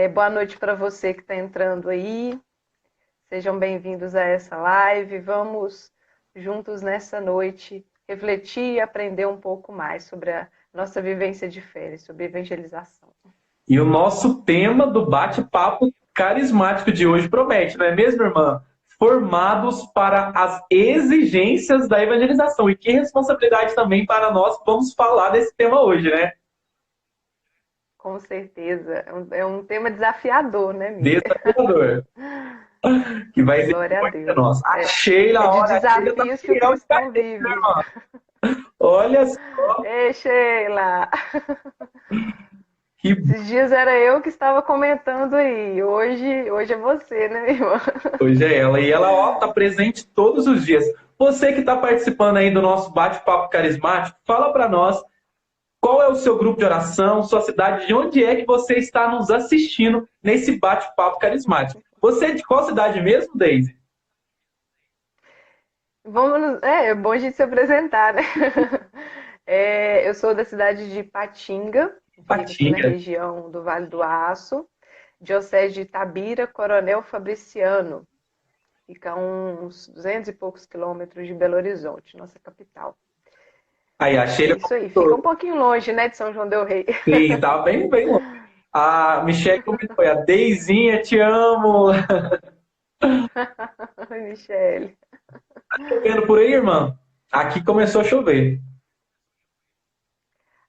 Boa noite para você que está entrando aí. Sejam bem-vindos a essa live. Vamos juntos nessa noite refletir e aprender um pouco mais sobre a nossa vivência de férias, sobre evangelização. E o nosso tema do bate-papo carismático de hoje promete, não é mesmo, irmã? Formados para as exigências da evangelização. E que responsabilidade também para nós vamos falar desse tema hoje, né? Com certeza. É um tema desafiador, né, Miller? Desafiador. Que vai exigir Glória a muito de Deus. nós. A É Sheila, de olha, a Sheila tá desafios que o fiel de cristão carteira, vive. irmã. Olha só Ei, Sheila! que Esses dias era eu que estava comentando aí. Hoje é você, né, minha irmã? hoje é ela. E ela, ó, tá presente todos os dias. Você que está participando aí do nosso bate-papo carismático, fala para nós qual é o seu grupo de oração, sua cidade, de onde é que você está nos assistindo nesse bate-papo carismático. Você é de qual cidade mesmo, Daisy? É bom a gente se apresentar, né? Eu sou da cidade de Patinga, fica aqui na Patinga. região do Vale do Aço, diocese de Itabira, Coronel Fabriciano. Fica a uns 200 e poucos quilômetros de Belo Horizonte, nossa capital. Aí, a É Sheila isso aí, fica um comentou. pouquinho longe, né, de São João del Rei. Sim, tá bem, bem longe. A Michelle comentou, a Deizinha, te amo. Michele. Tá chovendo por aí, irmã? Aqui começou a chover.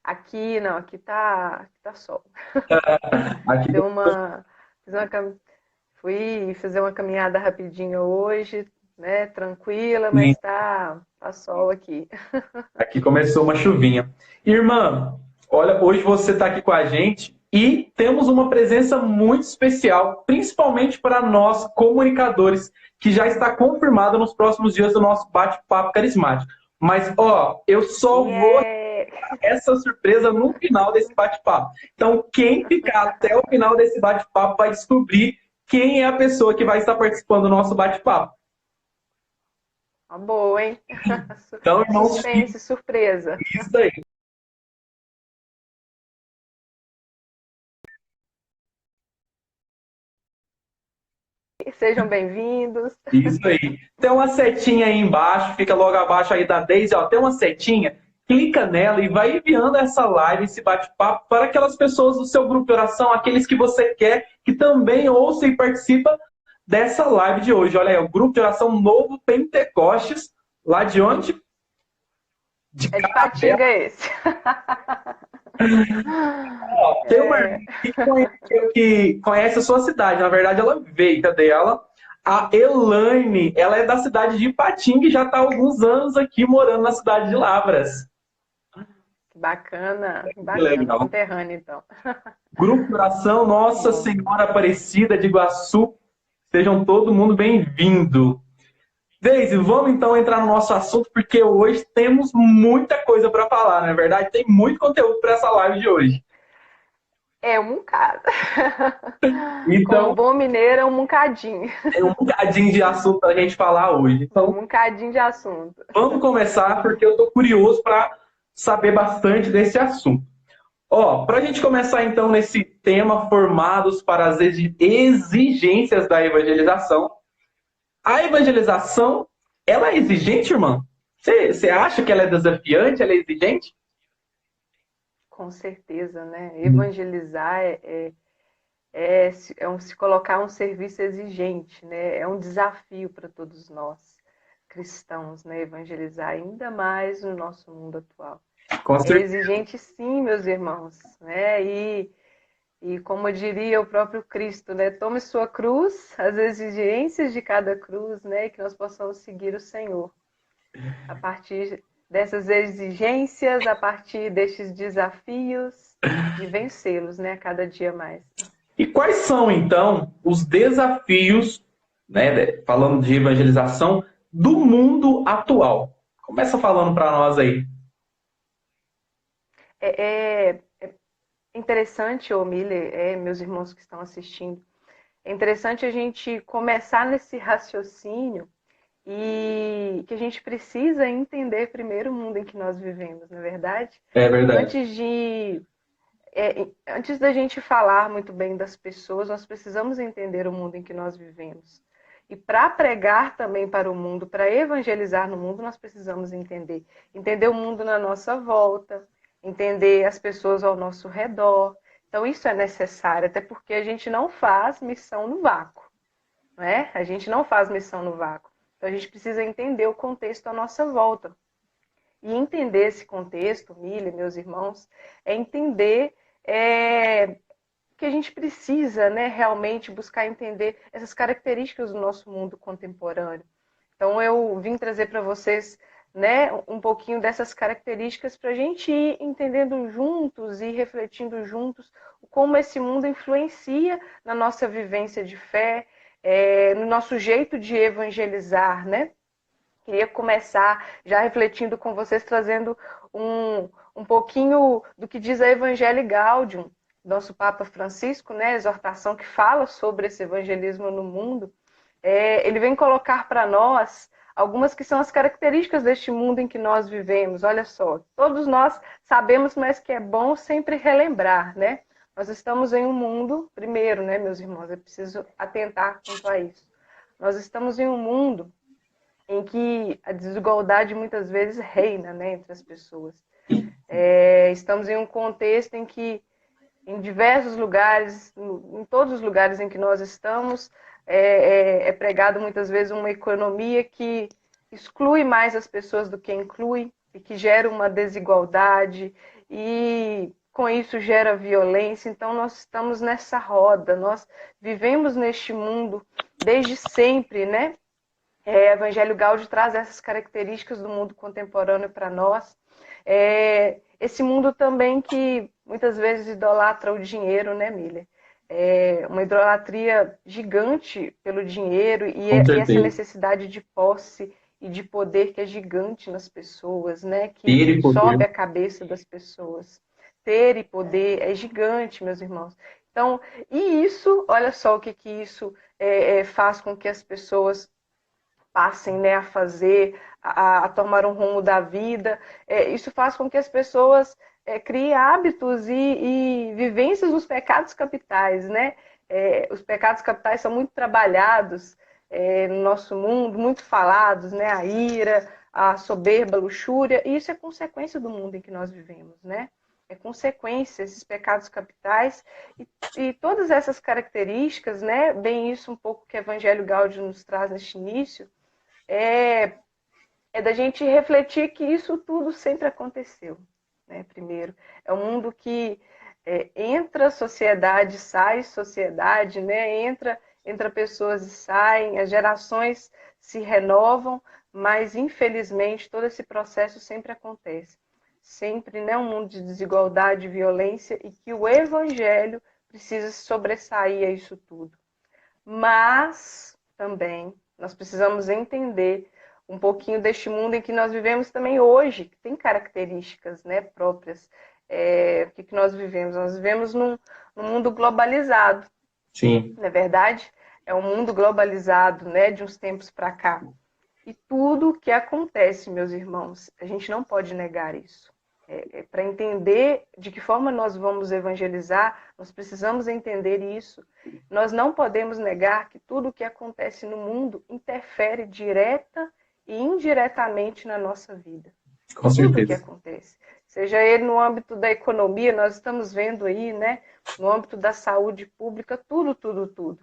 Aqui, não, aqui tá sol. Aqui, Deu uma, fiz uma, fui fazer uma caminhada rapidinho hoje, né? Tranquila, mas tá sol aqui. aqui começou uma chuvinha. Irmã, olha, hoje você está aqui com a gente e temos uma presença muito especial, principalmente para nós comunicadores, que já está confirmada nos próximos dias do nosso bate-papo carismático. Mas, ó, eu só Quem vou é? essa surpresa no final desse bate-papo. Então, quem ficar até o final desse bate-papo vai descobrir quem é a pessoa que vai estar participando do nosso bate-papo. Uma boa, hein? Então, irmãos, fiquem Suspense, surpresa. isso aí. Sejam bem-vindos. Isso aí. Tem uma setinha aí embaixo, fica logo abaixo aí da Daisy, ó, tem uma setinha, clica nela e vai enviando essa live, esse bate-papo para aquelas pessoas do seu grupo de oração, aqueles que você quer que também ouça e participa dessa live de hoje. Olha aí, o grupo de oração Novo Pentecostes, lá de onde? De É de Carabela. Patinga esse. Ó, tem uma irmã É, que conhece a sua cidade, na verdade ela veio, cadê ela? A Elaine, ela é da cidade de Ipatinga e já está há alguns anos aqui morando na cidade de Lavras. que Que bacana, legal. conterrâneo então. Grupo de oração Muito Nossa bom. Senhora Aparecida de Iguaçu. Sejam todo mundo bem-vindo. Deise, vamos então entrar no nosso assunto, porque hoje temos muita coisa para falar, não é verdade? Tem muito conteúdo para essa live de hoje. É um mucado. Como Então, bom mineiro, é um mucadinho. tem um bocadinho de assunto para a gente falar hoje. Um Então, mucadinho de assunto. vamos começar, porque eu estou curioso para saber bastante desse assunto. Ó, para a gente começar então nesse tema, formados para as exigências da evangelização. A evangelização, ela é exigente, irmã? Você acha que ela é desafiante, ela é exigente? Com certeza, né? Evangelizar se colocar um serviço exigente, né? É um desafio para todos nós cristãos, né? Evangelizar ainda mais no nosso mundo atual. Com É certeza. exigente, sim, meus irmãos, né? E como diria o próprio Cristo, né? Tome sua cruz, as exigências de cada cruz, né? E que nós possamos seguir o Senhor a partir dessas exigências, a partir destes desafios e vencê-los, né? A cada dia mais. E quais são, então, os desafios, né, falando de evangelização, do mundo atual? Começa falando para nós aí. É interessante, ô Miller, meus irmãos que estão assistindo, é interessante a gente começar nesse raciocínio e que a gente precisa entender primeiro o mundo em que nós vivemos, na é verdade? É verdade. Antes de antes da gente falar muito bem das pessoas, nós precisamos entender o mundo em que nós vivemos. E para pregar também para o mundo, para evangelizar no mundo, nós precisamos entender. Entender o mundo na nossa volta, entender as pessoas ao nosso redor. Então, isso é necessário, até porque a gente não faz missão no vácuo, não é? A gente não faz missão no vácuo. Então, a gente precisa entender o contexto à nossa volta. E entender esse contexto, Milha, meus irmãos, é entender que a gente precisa, né, realmente buscar entender essas características do nosso mundo contemporâneo. Então, eu vim trazer para vocês, né, um pouquinho dessas características para a gente ir entendendo juntos e refletindo juntos como esse mundo influencia na nossa vivência de fé, no nosso jeito de evangelizar, né? Queria começar já refletindo com vocês, trazendo um pouquinho do que diz a Evangelii Gaudium, nosso Papa Francisco, né, exortação que fala sobre esse evangelismo no mundo. Ele vem colocar para nós algumas que são as características deste mundo em que nós vivemos. Olha só, todos nós sabemos, mas que é bom sempre relembrar, né? Nós estamos em um mundo, primeiro, né, meus irmãos, é preciso atentar quanto a isso. Nós estamos em um mundo em que a desigualdade muitas vezes reina, né, entre as pessoas. Estamos em um contexto em que, em diversos lugares, em todos os lugares em que nós estamos, é pregado muitas vezes uma economia que exclui mais as pessoas do que inclui, e que gera uma desigualdade, e com isso gera violência. Então nós estamos nessa roda, nós vivemos neste mundo desde sempre, né? O Evangelho Gaudium traz essas características do mundo contemporâneo para nós. Esse mundo também que muitas vezes idolatra o dinheiro, né, Miller? Uma idolatria gigante pelo dinheiro e essa necessidade de posse e de poder que é gigante nas pessoas, né? Que sobe a cabeça das pessoas. Ter e poder é gigante, meus irmãos. Então, e isso, olha só o que isso faz com que as pessoas passem, né, a fazer, a tomar um rumo da vida. Isso faz com que as pessoas criem hábitos e vivências dos pecados capitais, né? Os pecados capitais são muito trabalhados no nosso mundo, muito falados, né? A ira, a soberba, a luxúria, e isso é consequência do mundo em que nós vivemos, né? É consequência, esses pecados capitais e todas essas características, né? Bem isso um pouco que o Evangelho Gaudium nos traz neste início, é da gente refletir que isso tudo sempre aconteceu, né? Primeiro, é um mundo que entra sociedade, sai sociedade, né? Entra pessoas e saem, as gerações se renovam, mas infelizmente todo esse processo sempre acontece. Sempre, né? Um mundo de desigualdade, violência, e que o Evangelho precisa sobressair a isso tudo. Mas também nós precisamos entender um pouquinho deste mundo em que nós vivemos também hoje, que tem características, né, próprias. O que nós vivemos? Nós vivemos num mundo globalizado. Sim. Não é verdade? É um mundo globalizado, né, de uns tempos para cá. E tudo o que acontece, meus irmãos, a gente não pode negar isso. Para entender de que forma nós vamos evangelizar, nós precisamos entender isso. Nós não podemos negar que tudo o que acontece no mundo interfere direta e indiretamente na nossa vida. Com certeza. Tudo o que acontece. Seja ele no âmbito da economia, nós estamos vendo aí, né? No âmbito da saúde pública, tudo.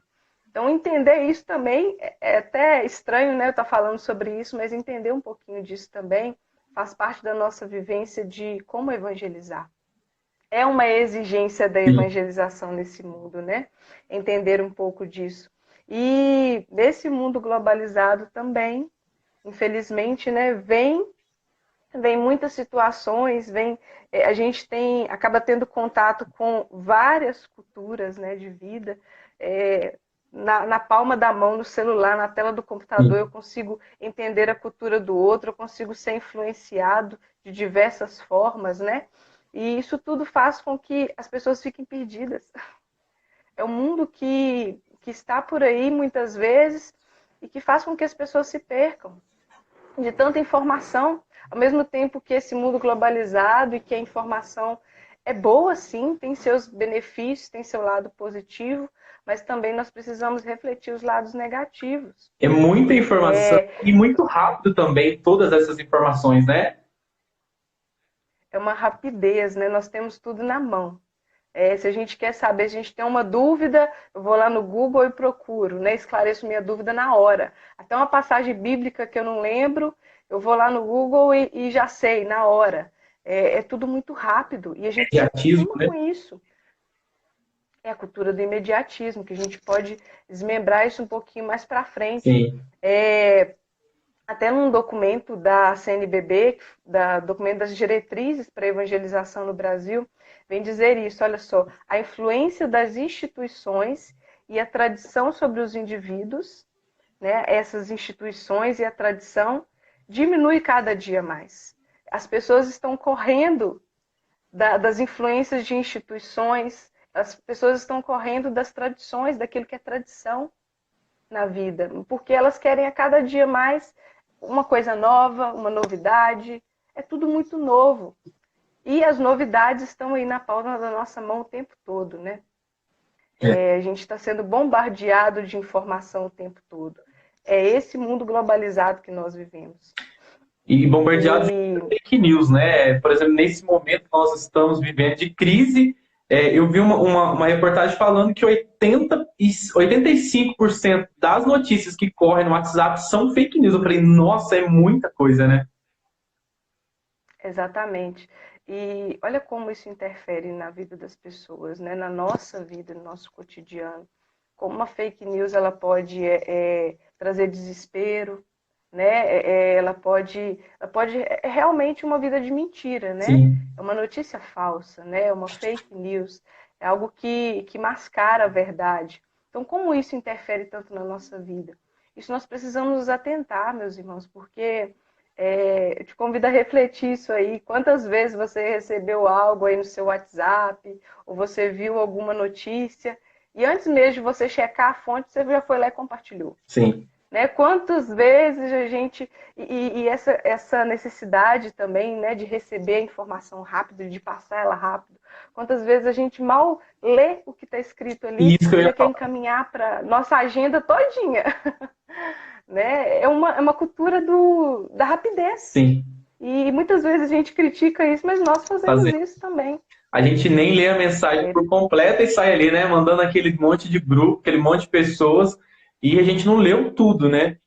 Então, entender isso também é até estranho, né? Eu estar falando sobre isso, mas entender um pouquinho disso também faz parte da nossa vivência de como evangelizar. É uma exigência da evangelização nesse mundo, né? Entender um pouco disso. E nesse mundo globalizado também, infelizmente, né, vem muitas situações, a gente acaba tendo contato com várias culturas, né, de vida. Na palma da mão, no celular, na tela do computador, eu consigo entender a cultura do outro, eu consigo ser influenciado de diversas formas, né? E isso tudo faz com que as pessoas fiquem perdidas. É um mundo que está por aí muitas vezes e que faz com que as pessoas se percam de tanta informação, ao mesmo tempo que esse mundo globalizado e que a informação é boa, sim, tem seus benefícios, tem seu lado positivo, mas também nós precisamos refletir os lados negativos. É muita informação É, e muito rápido também, todas essas informações, né? é uma rapidez, né? Nós temos tudo na mão. Se a gente quer saber, se a gente tem uma dúvida, eu vou lá no Google e procuro, né? Esclareço minha dúvida na hora. Até uma passagem bíblica que eu não lembro, eu vou lá no Google e já sei, na hora. É tudo muito rápido e a gente se Imediatismo, acostuma né? com isso. É a cultura do imediatismo, que a gente pode desmembrar isso um pouquinho mais para frente. Sim. Até num documento da CNBB, documento das diretrizes para a evangelização no Brasil, vem dizer isso, olha só, a influência das instituições e a tradição sobre os indivíduos, né, essas instituições e a tradição diminui cada dia mais. As pessoas estão correndo das influências de instituições, as pessoas estão correndo das tradições, daquilo que é tradição na vida, porque elas querem a cada dia mais uma coisa nova, uma novidade, é tudo muito novo. E as novidades estão aí na palma da nossa mão o tempo todo, né? A gente está sendo bombardeado de informação o tempo todo. É esse mundo globalizado que nós vivemos. E bombardeado de E fake news, né? Por exemplo, nesse momento que nós estamos vivendo de crise, eu vi uma reportagem falando que 85% das notícias que correm no WhatsApp são fake news. Eu falei, nossa, é muita coisa, né? exatamente. E olha como isso interfere na vida das pessoas, né? Na nossa vida, no nosso cotidiano. Como uma fake news ela pode trazer desespero, né? Ela pode realmente uma vida de mentira, né? Sim, É uma notícia falsa, né? É uma fake news, é algo que mascara a verdade. Então, como isso interfere tanto na nossa vida? Isso nós precisamos nos atentar, meus irmãos, porque eu te convido a refletir isso aí. Quantas vezes você recebeu algo aí no seu WhatsApp, ou você viu alguma notícia, e antes mesmo de você checar a fonte, você já foi lá e compartilhou. sim. Né? Quantas vezes a gente. E essa necessidade também, né, de receber a informação rápido, de passar ela rápido. Quantas vezes a gente mal lê o que está escrito ali Isso que eu e ia já quer falar. encaminhar para nossa agenda todinha. Né? É uma cultura da rapidez. Sim, E muitas vezes a gente critica isso, mas nós fazemos fazer. isso também. A gente nem lê a mensagem É, por completa e sai ali, né? Mandando aquele monte de grupo, aquele monte de pessoas, e a gente não leu tudo, né?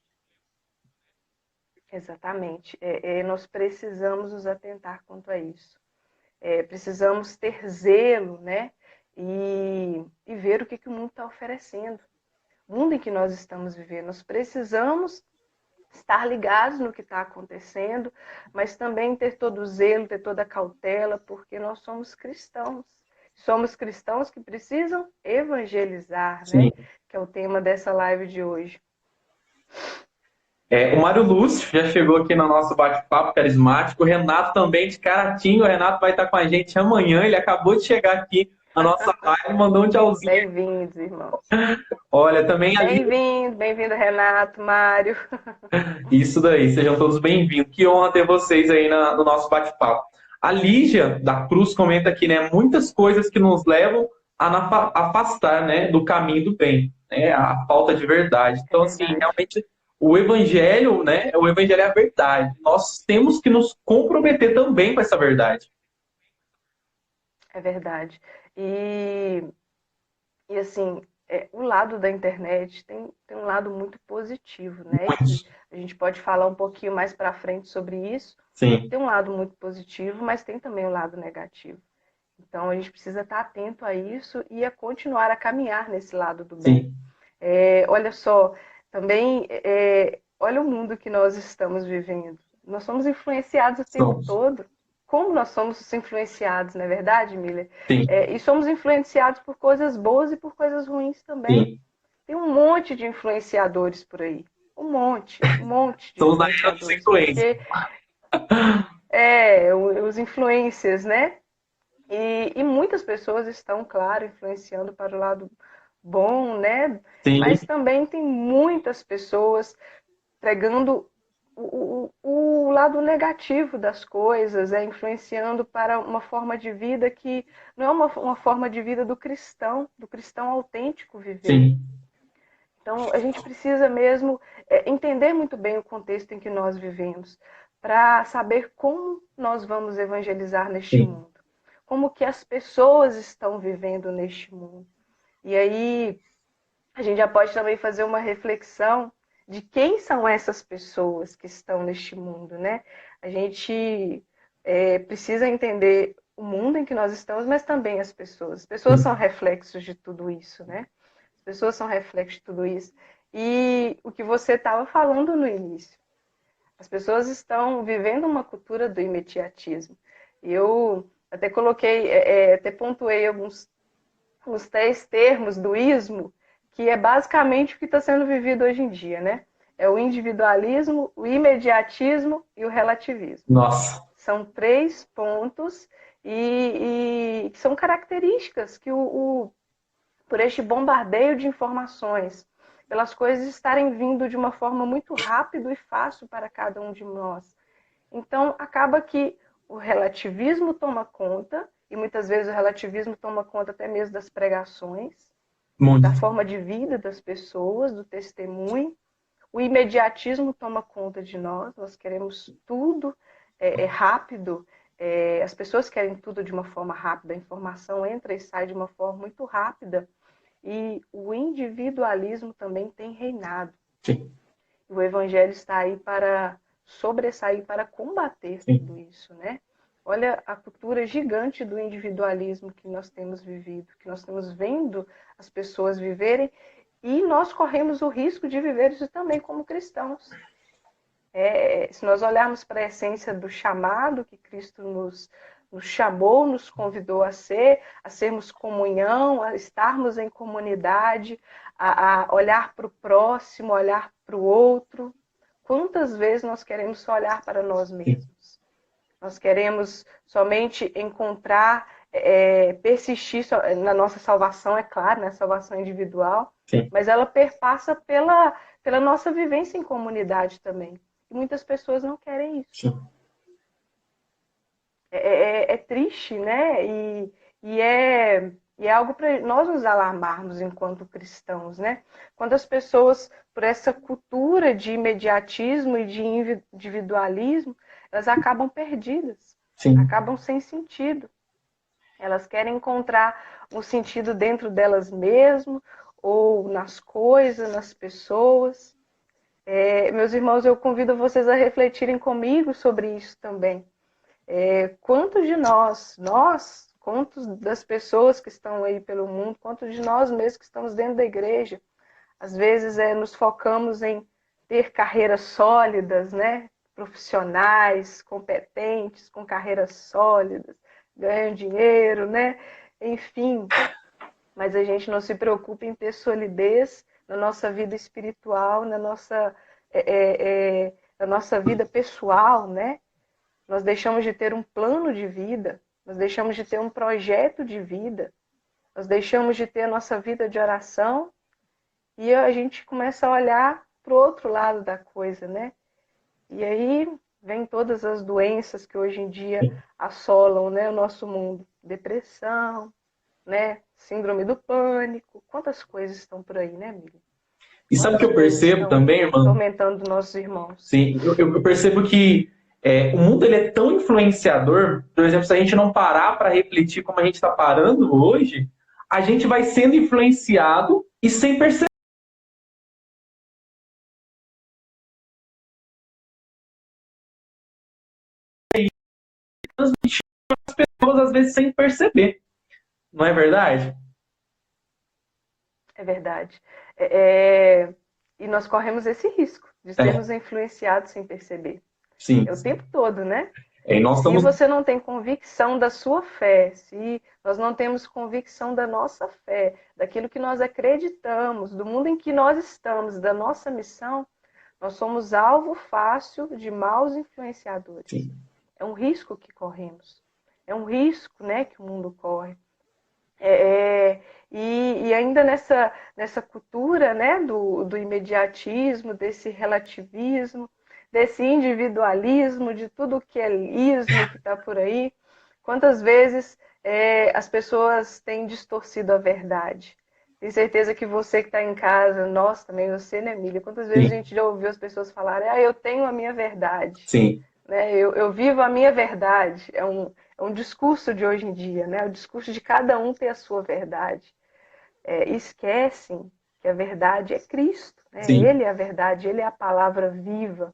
exatamente. Nós precisamos nos atentar quanto a isso. Precisamos ter zelo, né? E ver o que o mundo está oferecendo. O mundo em que nós estamos vivendo. Nós precisamos estar ligados no que está acontecendo, mas também ter todo o zelo, ter toda a cautela, porque nós somos cristãos. Somos cristãos que precisam evangelizar, Sim. né? Que é o tema dessa live de hoje. O Mário Lúcio já chegou aqui no nosso bate-papo carismático. O Renato também de Caratinho. O Renato vai estar com a gente amanhã. Ele acabou de chegar aqui na nossa live, mandou um tchauzinho. Bem-vindos, irmãos. Olha, também ali. Bem-vindo, Renato, Mário. Isso daí, sejam todos bem-vindos. Que honra ter vocês aí no nosso bate-papo. A Lígia da Cruz comenta aqui, né? Muitas coisas que nos levam a afastar, né, do caminho do bem, né? A falta de verdade. É Então, assim, verdade, realmente o evangelho, né? O evangelho é a verdade. Nós temos que nos comprometer também com essa verdade. é verdade. E assim, o lado da internet tem um lado muito positivo, né? Que Muitos. a gente pode falar um pouquinho mais para frente sobre isso. Sim, Tem um lado muito positivo, mas tem também um lado negativo. Então a gente precisa estar atento a isso e a continuar a caminhar nesse lado do bem. sim. Olha só, também olha o mundo que nós estamos vivendo. Nós somos influenciados o tempo Somos. todo. Como nós somos influenciados, não é verdade, Miller? Sim, E somos influenciados por coisas boas e por coisas ruins também. sim. Tem um monte de influenciadores por aí. Um monte de Somos da era dos influenciadores. influências. Porque os influencers, né? E muitas pessoas estão, claro, influenciando para o lado bom, né? Sim, Mas também tem muitas pessoas pregando o lado negativo das coisas, influenciando para uma forma de vida que não é uma forma de vida do cristão autêntico viver. Sim. Então, a gente precisa mesmo entender muito bem o contexto em que nós vivemos, para saber como nós vamos evangelizar neste Sim. mundo, como que as pessoas estão vivendo neste mundo. E aí, a gente já pode também fazer uma reflexão de quem são essas pessoas que estão neste mundo, né? A gente precisa entender o mundo em que nós estamos, mas também as pessoas. As pessoas são reflexos de tudo isso, né? As pessoas são reflexos de tudo isso. E o que você estava falando no início, as pessoas estão vivendo uma cultura do imediatismo. Eu até coloquei, até pontuei alguns os 3 termos do ismo, que é basicamente o que está sendo vivido hoje em dia, né? É o individualismo, o imediatismo e o relativismo. Nossa. São 3 pontos e são características que por este bombardeio de informações, pelas coisas estarem vindo de uma forma muito rápida e fácil para cada um de nós. Então, acaba que o relativismo toma conta, e muitas vezes o relativismo toma conta até mesmo das pregações, Muito. da forma de vida das pessoas, do testemunho. O imediatismo toma conta de nós queremos tudo rápido, as pessoas querem tudo de uma forma rápida, a informação entra e sai de uma forma muito rápida, e o individualismo também tem reinado. Sim. O evangelho está aí para sobressair, para combater Sim. tudo isso, né? Olha a cultura gigante do individualismo que nós temos vivido, que nós temos vendo as pessoas viverem, e nós corremos o risco de viver isso também como cristãos. Se nós olharmos para a essência do chamado que Cristo nos chamou, nos convidou a sermos comunhão, a estarmos em comunidade, a olhar para o próximo, olhar para o outro. Quantas vezes nós queremos só olhar para nós mesmos? Nós queremos somente encontrar, persistir na nossa salvação, é claro, na salvação individual, Sim. mas ela perpassa pela nossa vivência em comunidade também. E muitas pessoas não querem isso. Sim. É triste, né? E é algo para nós nos alarmarmos enquanto cristãos, né? Quando as pessoas, por essa cultura de imediatismo e de individualismo, elas acabam perdidas, Sim. acabam sem sentido. Elas querem encontrar um sentido dentro delas mesmas, ou nas coisas, nas pessoas. Meus irmãos, eu convido vocês a refletirem comigo sobre isso também. Quantos de quantos das pessoas que estão aí pelo mundo, quantos de nós mesmos que estamos dentro da igreja, às vezes nos focamos em ter carreiras sólidas, né? Profissionais, competentes, com carreiras sólidas, ganham dinheiro, né? Enfim, mas a gente não se preocupa em ter solidez na nossa vida espiritual, na nossa vida pessoal, né? Nós deixamos de ter um plano de vida, nós deixamos de ter um projeto de vida, nós deixamos de ter a nossa vida de oração e a gente começa a olhar para o outro lado da coisa, né? E aí vem todas as doenças que hoje em dia assolam, né, o nosso mundo. Depressão, né? Síndrome do pânico. Quantas coisas estão por aí, né, amigo? E sabe o que Quantas eu coisas percebo estão também, irmão? atormentando nossos irmãos? Sim, eu percebo que o mundo ele é tão influenciador. Por exemplo, se a gente não parar para refletir como a gente está parando hoje, a gente vai sendo influenciado e sem perceber. Transmitindo as pessoas, às vezes, sem perceber. Não é verdade? É verdade. E nós corremos esse risco de sermos influenciados sem perceber. Sim. É o tempo todo, né? E nós Se estamos... você não tem convicção da sua fé, se nós não temos convicção da nossa fé, daquilo que nós acreditamos, do mundo em que nós estamos, da nossa missão, nós somos alvo fácil de maus influenciadores. Sim. É um risco que corremos. É um risco, né, que o mundo corre. E ainda nessa cultura, né, do imediatismo, desse relativismo, desse individualismo, de tudo que é ismo que está por aí. Quantas vezes as pessoas têm distorcido a verdade? Tenho certeza que você que está em casa, nós também, você, né, Emília? Quantas vezes a Sim, gente já ouviu as pessoas falarem, eu tenho a minha verdade, sim, né? Eu vivo a minha verdade. É um discurso de hoje em dia, né? O discurso de cada um ter a sua verdade. Esquecem que a verdade é Cristo, né? sim, Ele é a verdade, ele é a palavra viva.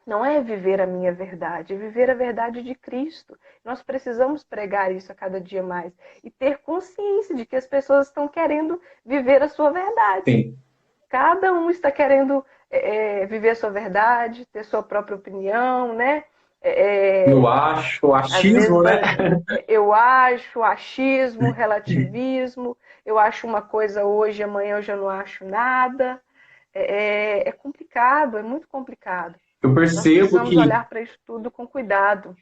Não é viver a minha verdade, é viver a verdade de Cristo. Nós precisamos pregar isso a cada dia mais e ter consciência de que as pessoas estão querendo viver a sua verdade. sim. Cada um está querendo viver a sua verdade, ter sua própria opinião, né? Eu acho, Às vezes achismo, né? eu acho, achismo, relativismo, eu acho uma coisa hoje, amanhã eu já não acho nada. É complicado, é muito complicado. Eu Nós percebo precisamos que olhar para isso tudo com cuidado.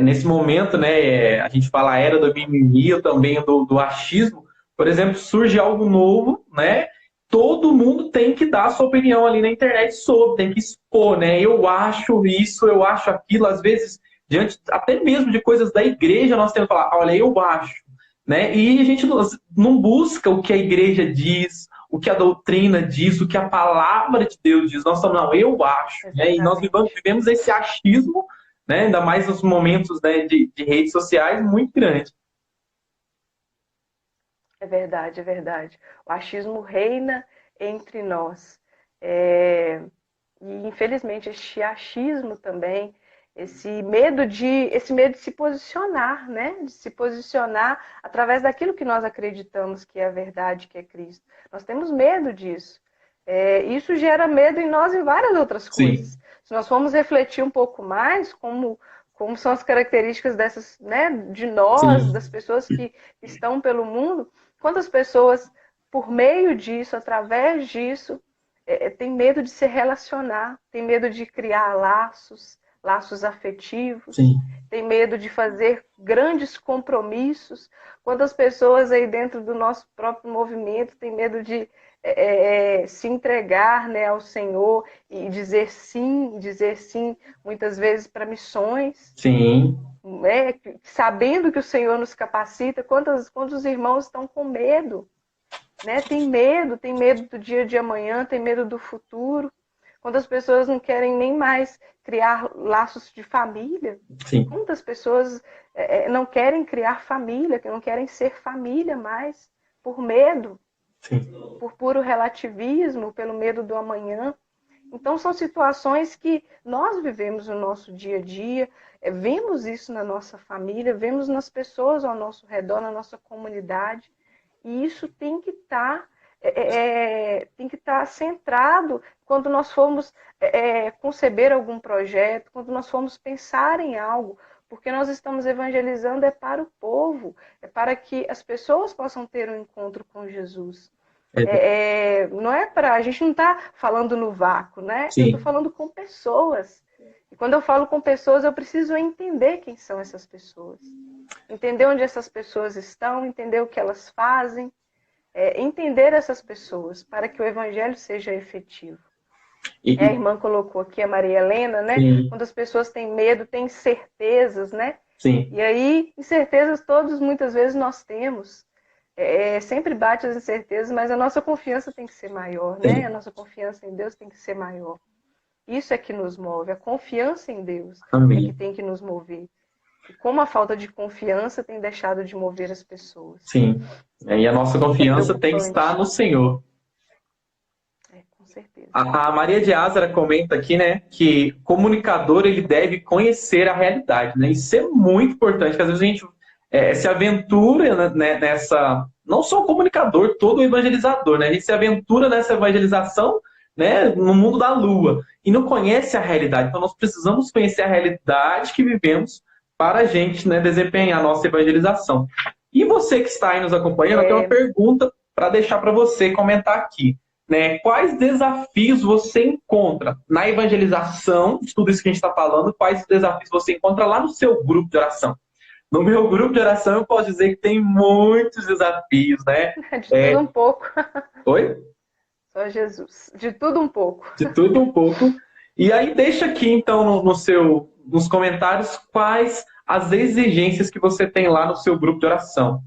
nesse momento, né, a gente fala a era do mimimi, também do achismo, por exemplo, surge algo novo, né? Todo mundo tem que dar a sua opinião ali na internet sobre, tem que expor, né? Eu acho isso, eu acho aquilo, às vezes, diante até mesmo de coisas da igreja, nós temos que falar, olha, eu acho, né? E a gente não busca o que a igreja diz, o que a doutrina diz, o que a palavra de Deus diz. Nós falamos, não, eu acho, né? E nós Exatamente. vivemos esse achismo, né? Ainda mais nos momentos, né, de redes sociais, muito grande. É verdade, é verdade. O achismo reina entre nós. É, E infelizmente este achismo também, esse medo de se posicionar, né? De se posicionar através daquilo que nós acreditamos que é a verdade, que é Cristo. Nós temos medo disso. Isso gera medo em nós em várias outras Sim, coisas. Se nós formos refletir um pouco mais como são as características dessas, né, de nós, sim, das pessoas que estão pelo mundo, quantas pessoas, por meio disso, através disso, tem medo de se relacionar, tem medo de criar laços, laços afetivos, sim, tem medo de fazer grandes compromissos. Quantas pessoas aí dentro do nosso próprio movimento têm medo de se entregar, né, ao Senhor e dizer sim, muitas vezes para missões, sim, né, sabendo que o Senhor nos capacita. Quantos irmãos estão com medo, né? Tem medo do dia de amanhã, tem medo do futuro. Quantas pessoas não querem nem mais criar laços de família? sim, Quantas pessoas não querem criar família, que não querem ser família mais, por medo, sim. por puro relativismo, pelo medo do amanhã? Então, são situações que nós vivemos no nosso dia a dia, vemos isso na nossa família, vemos nas pessoas ao nosso redor, na nossa comunidade, e isso tem que estar centrado quando nós formos conceber algum projeto, quando nós formos pensar em algo, porque nós estamos evangelizando para o povo, é para que as pessoas possam ter um encontro com Jesus. É, Não é para. A gente não está falando no vácuo, né? Eu estou sim. falando com pessoas. E quando eu falo com pessoas, eu preciso entender quem são essas pessoas. Entender onde essas pessoas estão, entender o que elas fazem, entender essas pessoas para que o evangelho seja efetivo. E, A irmã colocou aqui a Maria Helena, né? sim, Quando as pessoas têm medo, têm certezas, né? sim, E aí, incertezas todos muitas vezes nós temos. Sempre bate as incertezas, mas a nossa confiança tem que ser maior, né? A sim. nossa confiança em Deus tem que ser maior. Isso é que nos move, a confiança em Deus é que Amém. tem que nos mover. E como a falta de confiança tem deixado de mover as pessoas. Sim. E a nossa É confiança tem que estar preocupante. no Senhor. Com certeza. A Maria de Ázara comenta aqui, né, que comunicador ele deve conhecer a realidade, né? Isso é muito importante, que às vezes a gente se aventura, né, nessa, não só o comunicador, todo o evangelizador, né? A gente se aventura nessa evangelização, né, no mundo da lua e não conhece a realidade. Então nós precisamos conhecer a realidade que vivemos para a gente, né, desempenhar a nossa evangelização. E você que está aí nos acompanhando, eu tenho uma É, pergunta para deixar para você comentar aqui, né? Quais desafios você encontra na evangelização, de tudo isso que a gente está falando, quais desafios você encontra lá no seu grupo de oração? No meu grupo de oração, eu posso dizer que tem muitos desafios, né? de tudo um pouco. Oi? Só Jesus. De tudo um pouco. De tudo um pouco. E aí deixa aqui, então, nos comentários, quais as exigências que você tem lá no seu grupo de oração.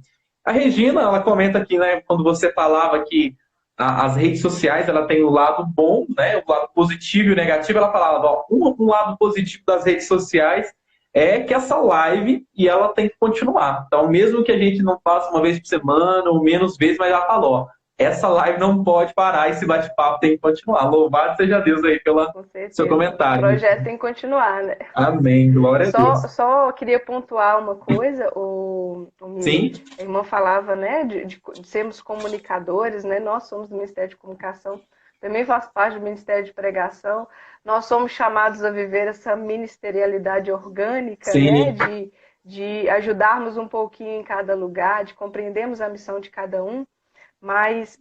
A Regina, ela comenta aqui, né, quando você falava que as redes sociais, ela tem o lado bom, né, o lado positivo e o negativo, ela falava, ó, um lado positivo das redes sociais é que essa live, e ela tem que continuar. Então, mesmo que a gente não faça uma vez por semana, ou menos vezes, mas ela falou, ó, essa live não pode parar, esse bate-papo tem que continuar. Louvado seja Deus aí pelo Com seu certeza. O comentário. projeto tem que continuar, né? Amém, glória a Deus. Só queria pontuar uma coisa, Sim, a irmã falava, né, de sermos comunicadores, né? Nós somos do Ministério de Comunicação, também faz parte do Ministério de Pregação. Nós somos chamados a viver essa ministerialidade orgânica, né? sim, De ajudarmos um pouquinho em cada lugar, de compreendermos a missão de cada um. Mas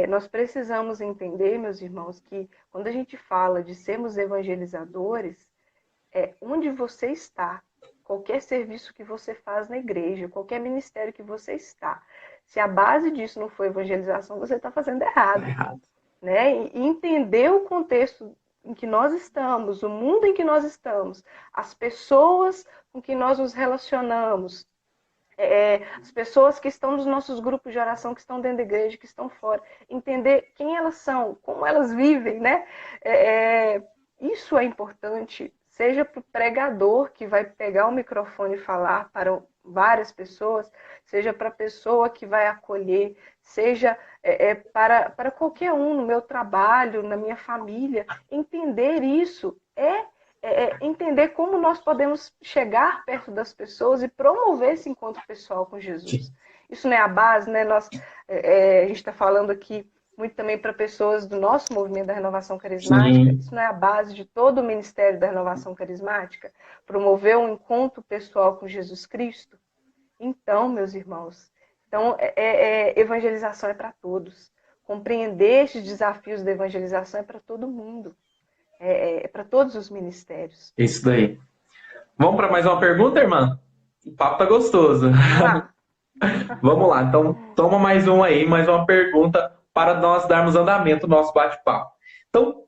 nós precisamos entender, meus irmãos, que quando a gente fala de sermos evangelizadores, onde você está, qualquer serviço que você faz na igreja, qualquer ministério que você está, se a base disso não for evangelização, você está fazendo tá errado, errado. né? E entender o contexto em que nós estamos, o mundo em que nós estamos, as pessoas com que nós nos relacionamos, as pessoas que estão nos nossos grupos de oração, que estão dentro da igreja, que estão fora, entender quem elas são, como elas vivem, né? Isso é importante, seja para o pregador que vai pegar o microfone e falar para várias pessoas, seja para a pessoa que vai acolher, seja para qualquer um no meu trabalho, na minha família. Entender isso entender como nós podemos chegar perto das pessoas e promover esse encontro pessoal com Jesus. Isso não é a base, né? A gente está falando aqui muito também para pessoas do nosso movimento da renovação carismática. Sim, Isso não é a base de todo o ministério da renovação carismática? Promover um encontro pessoal com Jesus Cristo? Então, meus irmãos, evangelização é para todos. Compreender esses desafios da evangelização é para todo mundo. Para todos os ministérios. isso daí. Vamos para mais uma pergunta, irmã? O papo tá gostoso. Vamos lá. Vamos lá, então toma mais um aí, mais uma pergunta para nós darmos andamento ao nosso bate-papo. Então,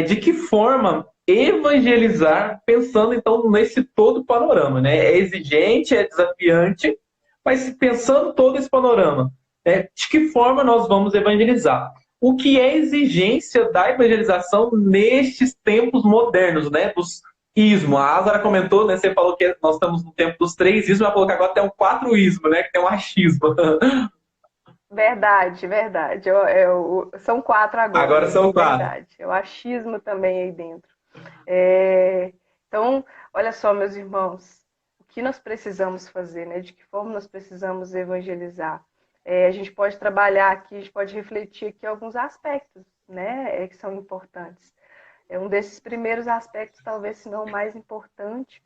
de que forma evangelizar pensando então nesse todo panorama, né? É exigente, é desafiante, mas pensando todo esse panorama, de que forma nós vamos evangelizar? O que é exigência da evangelização nestes tempos modernos, né? Dos ismo. A Ázara comentou, né? Você falou que nós estamos no tempo dos três ismos, ela falou que agora tem um quatro ismo, né? Que tem um achismo. Verdade, verdade. São 4 agora, Agora são quatro. verdade. O achismo também aí dentro. Então, olha só, meus irmãos, o que nós precisamos fazer, né? De que forma nós precisamos evangelizar? A gente pode trabalhar aqui, a gente pode refletir aqui alguns aspectos, né? Que são importantes. Um desses primeiros aspectos, talvez se não o mais importante,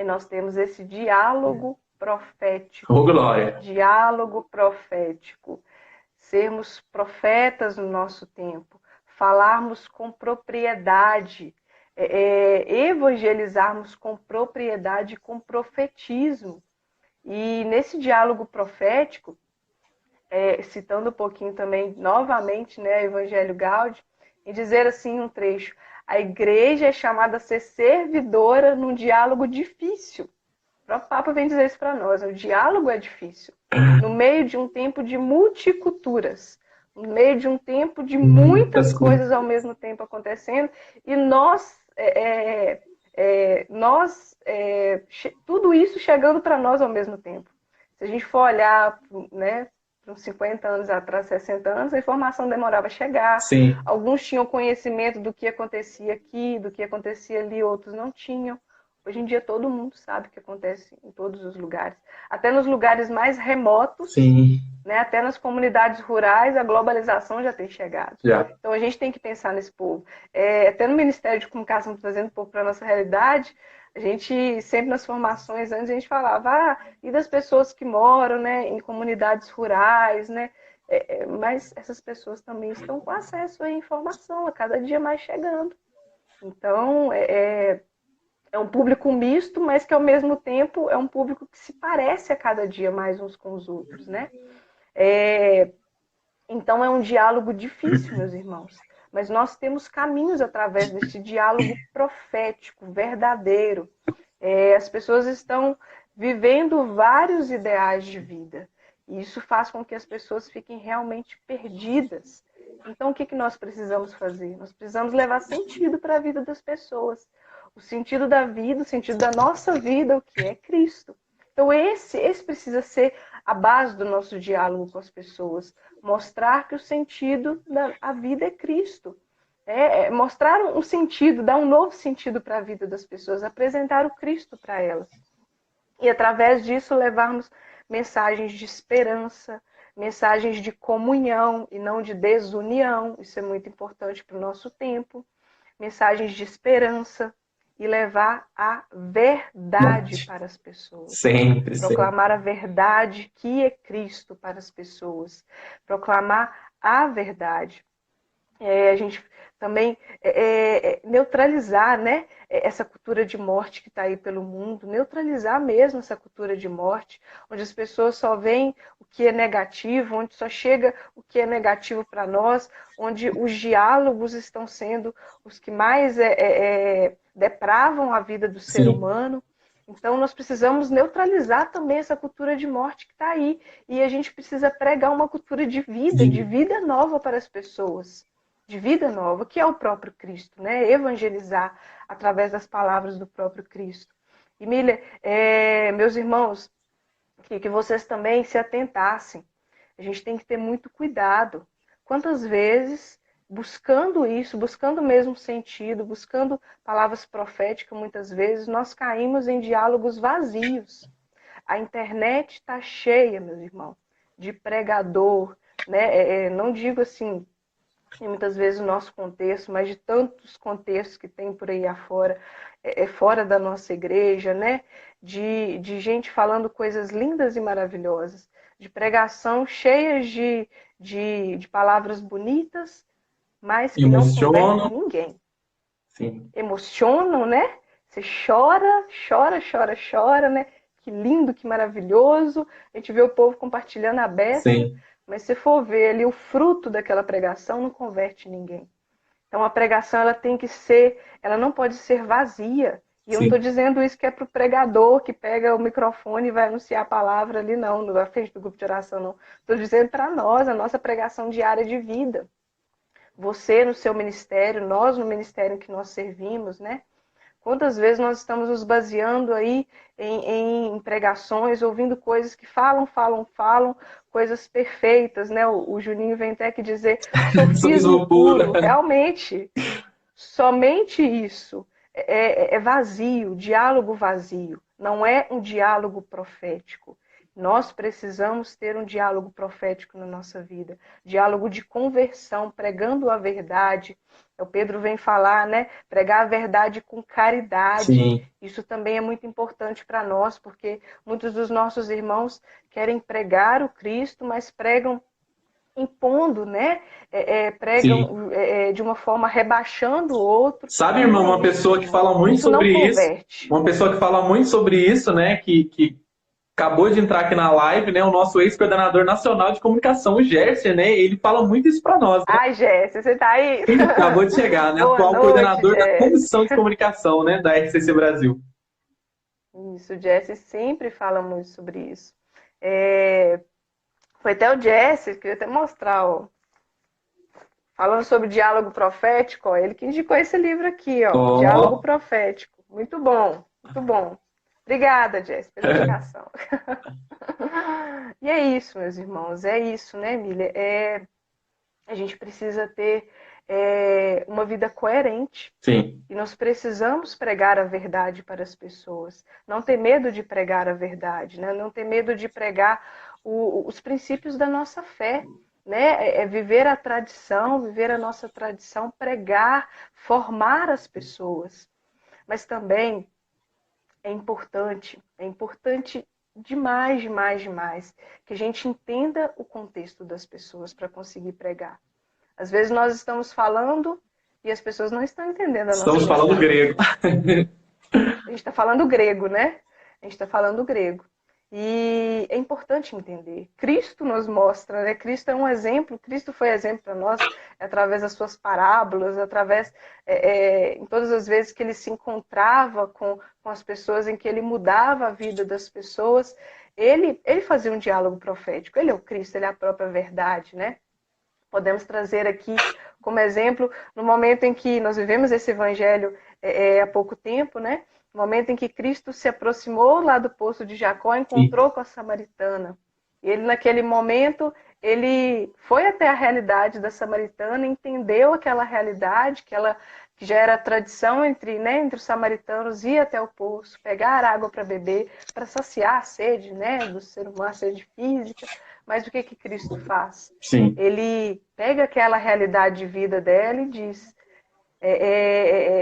nós temos esse diálogo profético. Ô, glória. Diálogo profético. Sermos profetas no nosso tempo, falarmos com propriedade, evangelizarmos com propriedade, com profetismo. E nesse diálogo profético, citando um pouquinho também, novamente, né, Evangelho Gaudium, e dizer assim um trecho: a igreja é chamada a ser servidora num diálogo difícil. O próprio Papa vem dizer isso para nós: o diálogo é difícil. No meio de um tempo de multiculturas, no meio de um tempo de muitas coisas ao mesmo tempo acontecendo, e tudo isso chegando para nós ao mesmo tempo. Se a gente for olhar, né, uns 50 anos atrás, 60 anos, a informação demorava a chegar. Sim. Alguns tinham conhecimento do que acontecia aqui, do que acontecia ali, outros não tinham. Hoje em dia todo mundo sabe o que acontece em todos os lugares. Até nos lugares mais remotos, Sim. Né, até nas comunidades rurais, a globalização já tem chegado. Já. Então a gente tem que pensar nesse povo. Até no Ministério de Comunicação, trazendo um pouco para a nossa realidade, a gente sempre nas formações antes a gente falava, e das pessoas que moram, né, em comunidades rurais, né? Mas essas pessoas também estão com acesso à informação, a cada dia mais chegando. Então, é um público misto, mas que ao mesmo tempo é um público que se parece a cada dia mais uns com os outros, né? Então é um diálogo difícil, meus irmãos. Mas nós temos caminhos através deste diálogo profético, verdadeiro. As pessoas estão vivendo vários ideais de vida. E isso faz com que as pessoas fiquem realmente perdidas. Então, o que nós precisamos fazer? Nós precisamos levar sentido para a vida das pessoas. O sentido da vida, o sentido da nossa vida, o que é Cristo. Então, esse precisa ser a base do nosso diálogo com as pessoas. Mostrar que o sentido da vida é Cristo. Mostrar um sentido, dar um novo sentido para a vida das pessoas, apresentar o Cristo para elas. E através disso levarmos mensagens de esperança, mensagens de comunhão e não de desunião. Isso é muito importante para o nosso tempo. Mensagens de esperança e levar a verdade para as pessoas. Sempre. Proclamar a verdade que é Cristo para as pessoas. Proclamar a verdade. A gente também neutralizar, né, essa cultura de morte que está aí pelo mundo, neutralizar mesmo essa cultura de morte, onde as pessoas só veem o que é negativo, onde só chega o que é negativo para nós, onde os diálogos estão sendo os que mais depravam a vida do ser humano. Então, nós precisamos neutralizar também essa cultura de morte que está aí. E a gente precisa pregar uma cultura de vida nova para as pessoas. De vida nova, que é o próprio Cristo, né? Evangelizar através das palavras do próprio Cristo. E, Miller, meus irmãos, que vocês também se atentassem. A gente tem que ter muito cuidado. Quantas vezes, buscando isso, buscando o mesmo sentido, buscando palavras proféticas, muitas vezes, nós caímos em diálogos vazios. A internet está cheia, meus irmãos, de pregador, né? Não digo assim, e muitas vezes o nosso contexto, mas de tantos contextos que tem por aí afora, fora da nossa igreja, né? De gente falando coisas lindas e maravilhosas, de pregação cheias de palavras bonitas, mas que não convertem ninguém. Sim. Emocionam, né? Você chora, né? Que lindo, que maravilhoso. A gente vê o povo compartilhando a beça. Sim. Mas se for ver ali o fruto daquela pregação, não converte ninguém. Então a pregação ela não pode ser vazia. E eu não estou dizendo isso que é para o pregador que pega o microfone e vai anunciar a palavra ali, não, na frente do grupo de oração, não. Estou dizendo para nós, a nossa pregação diária de vida. Você no seu ministério, nós no ministério que nós servimos, né? Quantas vezes nós estamos nos baseando aí em pregações, ouvindo coisas que falam, coisas perfeitas, né? O Juninho vem até que dizer sofismo puro. Realmente, somente isso é vazio, diálogo vazio. Não é um diálogo profético. Nós precisamos ter um diálogo profético na nossa vida. Diálogo de conversão, pregando a verdade. O Pedro vem falar, né? Pregar a verdade com caridade. Sim. Isso também é muito importante para nós, porque muitos dos nossos irmãos querem pregar o Cristo, mas pregam impondo, né? Pregam de uma forma rebaixando o outro. Sabe, irmão, uma pessoa que fala muito sobre isso. Uma pessoa que fala muito sobre isso, né? Que acabou de entrar aqui na live, né? O nosso ex-coordenador nacional de comunicação, o Gerson, né? Ele fala muito isso para nós. Né? Ai, Gerson, você tá aí? Ele acabou de chegar, né? Atual coordenador da Comissão de Comunicação, né? Da RCC Brasil. Isso, o Jesse sempre fala muito sobre isso. Foi até o Jesse, queria até mostrar, ó. Falando sobre diálogo profético, ó, ele que indicou esse livro aqui, ó. Diálogo Profético. Muito bom, muito bom. Obrigada, Jess, pela indicação. E é isso, meus irmãos, é isso, né, Emília? A gente precisa ter uma vida coerente. Sim. E nós precisamos pregar a verdade para as pessoas. Não ter medo de pregar a verdade, né? Não ter medo de pregar os princípios da nossa fé. Né? Viver a tradição, viver a nossa tradição, pregar, formar as pessoas. Mas também é importante demais, que a gente entenda o contexto das pessoas para conseguir pregar. Às vezes nós estamos falando e as pessoas não estão entendendo a nossa Estamos falando grego. A gente está falando grego, né? A gente está falando grego. E é importante entender. Cristo nos mostra, né? Cristo é um exemplo, Cristo foi exemplo para nós através das suas parábolas, através, em todas as vezes que ele se encontrava com as pessoas, em que ele mudava a vida das pessoas, ele fazia um diálogo profético. Ele é o Cristo, ele é a própria verdade, né? Podemos trazer aqui como exemplo, no momento em que nós vivemos esse evangelho há pouco tempo, né? No momento em que Cristo se aproximou lá do poço de Jacó, encontrou com a samaritana. E ele, naquele momento, ele foi até a realidade da samaritana, entendeu aquela realidade, que já era tradição entre os samaritanos, ir até o poço, pegar água para beber, para saciar a sede, né, do ser humano, a sede física. Mas o que Cristo faz? Sim. Ele pega aquela realidade de vida dela e diz,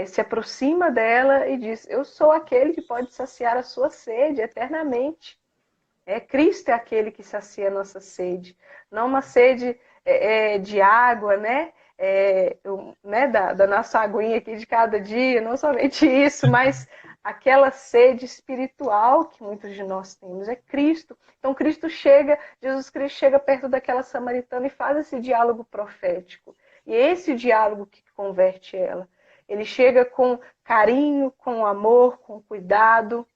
se aproxima dela e diz, eu sou aquele que pode saciar a sua sede eternamente. Cristo é aquele que sacia a nossa sede, não uma sede de água, né? Da nossa aguinha aqui de cada dia, não somente isso, mas aquela sede espiritual que muitos de nós temos, é Cristo. Então Jesus Cristo chega perto daquela samaritana e faz esse diálogo profético. E é esse diálogo que converte ela. Ele chega com carinho, com amor, com cuidado,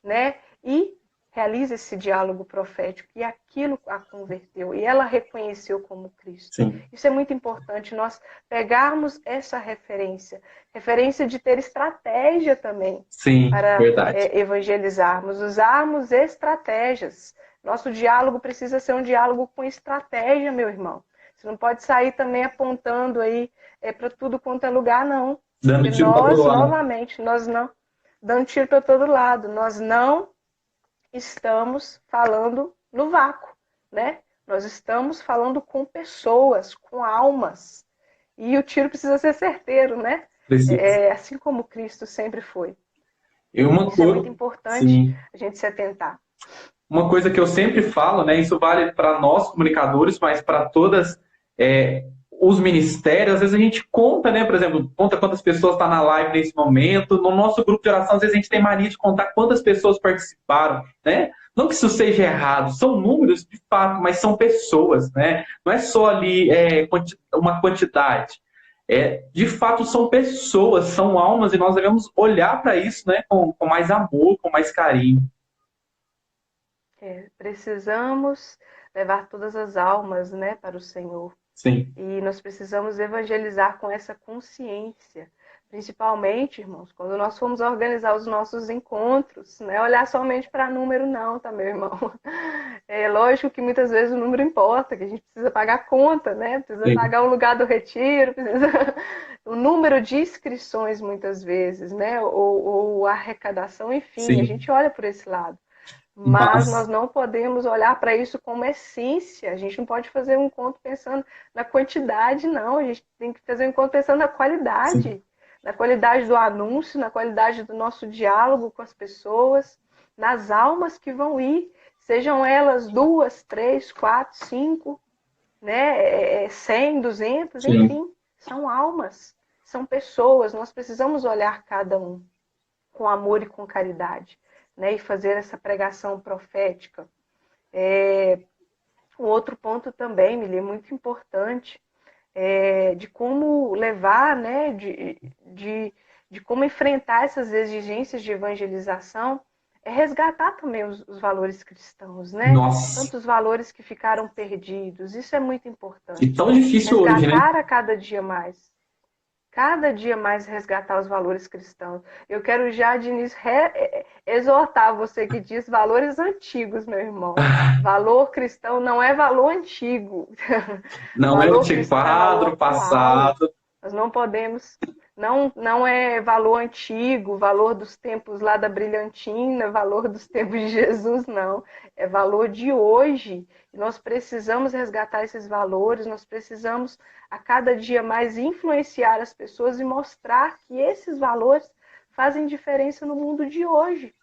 né? E realiza esse diálogo profético, e aquilo a converteu, e ela reconheceu como Cristo. Sim. Isso é muito importante, nós pegarmos essa referência de ter estratégia também. Sim, para verdade. evangelizarmos, usarmos estratégias. Nosso diálogo precisa ser um diálogo com estratégia, meu irmão. Você não pode sair também apontando aí para tudo quanto é lugar, não. Dando Porque tiro para todo lado. novamente, nós não dando tiro para todo lado, nós não estamos falando no vácuo, né? Nós estamos falando com pessoas, com almas. E o tiro precisa ser certeiro, né? Precisa. Assim como Cristo sempre foi. E uma Isso é muito coisa, importante sim. a gente se atentar. Uma coisa que eu sempre falo, né? Isso vale para nós comunicadores, mas para todas os ministérios. Às vezes a gente conta, né? Por exemplo, conta quantas pessoas estão na live nesse momento. No nosso grupo de oração, às vezes a gente tem mania de contar quantas pessoas participaram, né? Não que isso seja errado, são números de fato, mas são pessoas, né? Não é só ali uma quantidade. De fato, são pessoas, são almas, e nós devemos olhar para isso, né? Com mais amor, com mais carinho. Precisamos levar todas as almas, né, para o Senhor. Sim. E nós precisamos evangelizar com essa consciência. Principalmente, irmãos, quando nós formos organizar os nossos encontros, não é olhar somente para número, não, tá, meu irmão? É lógico que muitas vezes o número importa, que a gente precisa pagar a conta, né? Precisa Sim. pagar o lugar do retiro, o número de inscrições, muitas vezes, né? Ou a arrecadação, enfim, Sim. a gente olha por esse lado. Mas nós não podemos olhar para isso como essência. A gente não pode fazer um encontro pensando na quantidade, não. A gente tem que fazer um encontro pensando na qualidade. Sim. Na qualidade do anúncio, na qualidade do nosso diálogo com as pessoas, nas almas que vão ir. Sejam elas 2, 3, 4, 5, né? 100, 200, Sim. enfim. São almas, são pessoas. Nós precisamos olhar cada um com amor e com caridade. Né, e fazer essa pregação profética. Um outro ponto também, Mili, muito importante, de como levar, né, de como enfrentar essas exigências de evangelização, resgatar também os valores cristãos, né? Nossa. Tantos valores que ficaram perdidos, isso é muito importante. E tão difícil hoje, né? Resgatar a cada dia mais. Cada dia mais resgatar os valores cristãos. Eu quero já, de início, exortar você que diz valores antigos, meu irmão. Valor cristão não é valor antigo. Não valor é o cristão é valor quadro atual. passado. Nós não podemos... Não é valor antigo, valor dos tempos lá da brilhantina, valor dos tempos de Jesus, não. É valor de hoje. E nós precisamos resgatar esses valores, nós precisamos a cada dia mais influenciar as pessoas e mostrar que esses valores fazem diferença no mundo de hoje.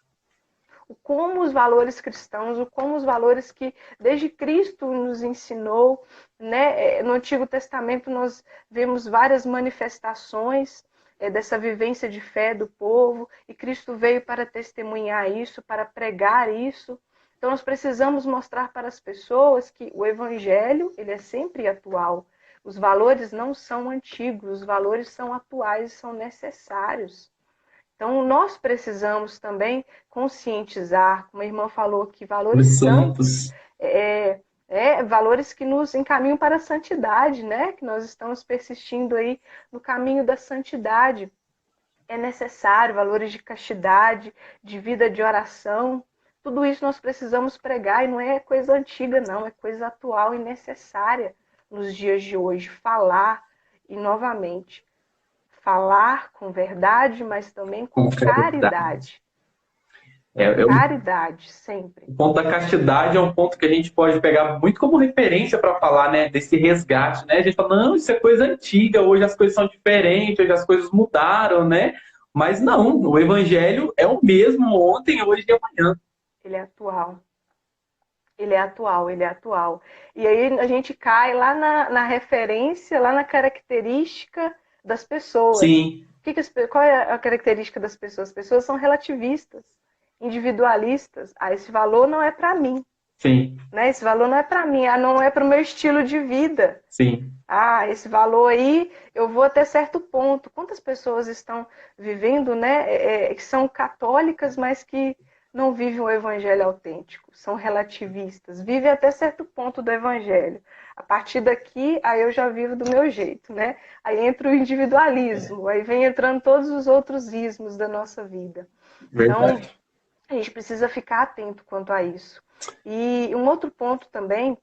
Como os valores cristãos, como os valores que desde Cristo nos ensinou, né? No Antigo Testamento nós vemos várias manifestações dessa vivência de fé do povo, e Cristo veio para testemunhar isso, para pregar isso, Então nós precisamos mostrar para as pessoas que o evangelho, ele é sempre atual. Os valores não são antigos, os valores são atuais e são necessários. Então nós precisamos também conscientizar, como a irmã falou, que valores Os santos, santos. valores que nos encaminham para a santidade, né? Que nós estamos persistindo aí no caminho da santidade. É necessário, valores de castidade, de vida de oração. Tudo isso nós precisamos pregar e não é coisa antiga, não, é coisa atual e necessária nos dias de hoje. Falar e, novamente, falar com verdade, mas também com caridade. Caridade, sempre. O ponto da castidade é um ponto que a gente pode pegar muito como referência para falar, né, desse resgate, né? A gente fala, não, isso é coisa antiga, hoje as coisas são diferentes, hoje as coisas mudaram, né? Mas não, o evangelho é o mesmo ontem, hoje e amanhã. Ele é atual. Ele é atual, ele é atual. E aí a gente cai lá na referência, lá na característica das pessoas. Sim. Qual é a característica das pessoas? As pessoas são relativistas, individualistas. Ah, esse valor não é para mim. Sim. Né? Esse valor não é para mim, não é para o meu estilo de vida. Sim. Ah, esse valor aí eu vou até certo ponto. Quantas pessoas estão vivendo, né, que são católicas, mas que não vivem o evangelho autêntico, são relativistas, vivem até certo ponto do evangelho. A partir daqui, aí eu já vivo do meu jeito, né? Aí entra o individualismo, aí vem entrando todos os outros ismos da nossa vida. Verdade. Então, a gente precisa ficar atento quanto a isso. E um outro ponto também,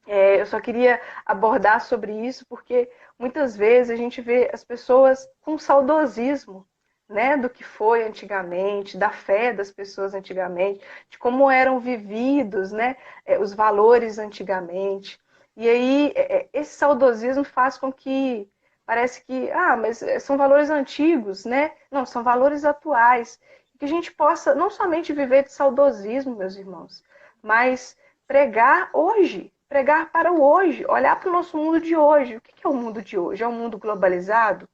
eu só queria abordar sobre isso, porque muitas vezes a gente vê as pessoas com saudosismo, né, do que foi antigamente, da fé das pessoas antigamente, de como eram vividos, né, os valores antigamente. E aí esse saudosismo faz com que parece que, mas são valores antigos, né? Não, são valores atuais. Que a gente possa não somente viver de saudosismo, meus irmãos, mas pregar hoje, pregar para o hoje, olhar para o nosso mundo de hoje. O que é o mundo de hoje? É um mundo globalizado?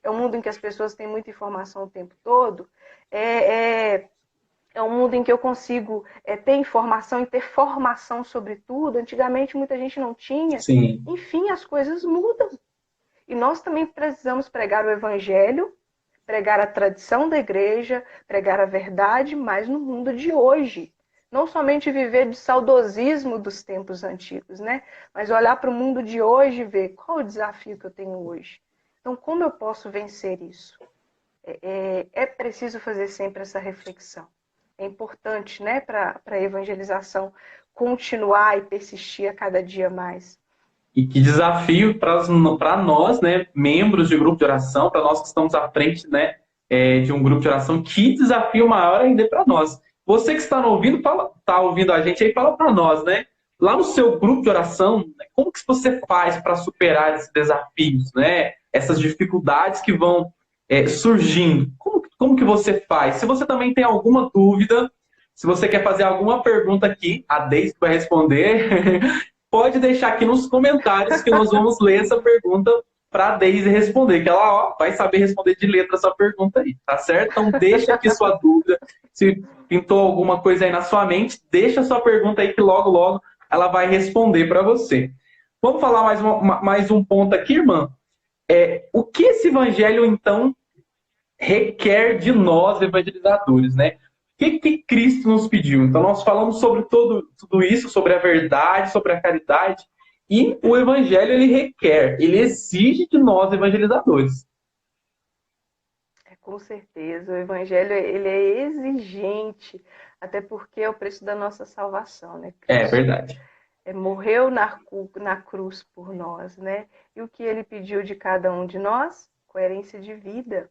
É um mundo em que as pessoas têm muita informação o tempo todo? É um mundo em que eu consigo ter informação e ter formação sobre tudo? Antigamente muita gente não tinha. Sim. Enfim, as coisas mudam. E nós também precisamos pregar o evangelho, pregar a tradição da igreja, pregar a verdade, mas no mundo de hoje. Não somente viver de saudosismo dos tempos antigos, né? Mas olhar para o mundo de hoje e ver qual o desafio que eu tenho hoje. Então, como eu posso vencer isso? É preciso fazer sempre essa reflexão. É importante, né, para a evangelização continuar e persistir a cada dia mais. E que desafio para nós, né, membros de grupo de oração, para nós que estamos à frente, né, de um grupo de oração, que desafio maior ainda é para nós. Você que está ouvindo, tá ouvindo a gente aí, fala para nós, né? Lá no seu grupo de oração, como que você faz para superar esses desafios, né? Essas dificuldades que vão surgindo. Como que você faz? Se você também tem alguma dúvida, se você quer fazer alguma pergunta aqui, a Deise vai responder. Pode deixar aqui nos comentários que nós vamos ler essa pergunta para a Deise responder, que ela vai saber responder de letra essa pergunta aí, tá certo? Então deixa aqui sua dúvida, se pintou alguma coisa aí na sua mente, deixa sua pergunta aí que logo, logo ela vai responder para você. Vamos falar mais um ponto aqui, irmã? O que esse evangelho, então, requer de nós, evangelizadores, né? O que Cristo nos pediu? Então, nós falamos sobre tudo isso, sobre a verdade, sobre a caridade, e o evangelho, ele requer, ele exige de nós, evangelizadores. Com certeza, o evangelho ele é exigente, até porque é o preço da nossa salvação, né? Cristo Verdade. Morreu na cruz por nós, né? E o que ele pediu de cada um de nós? Coerência de vida.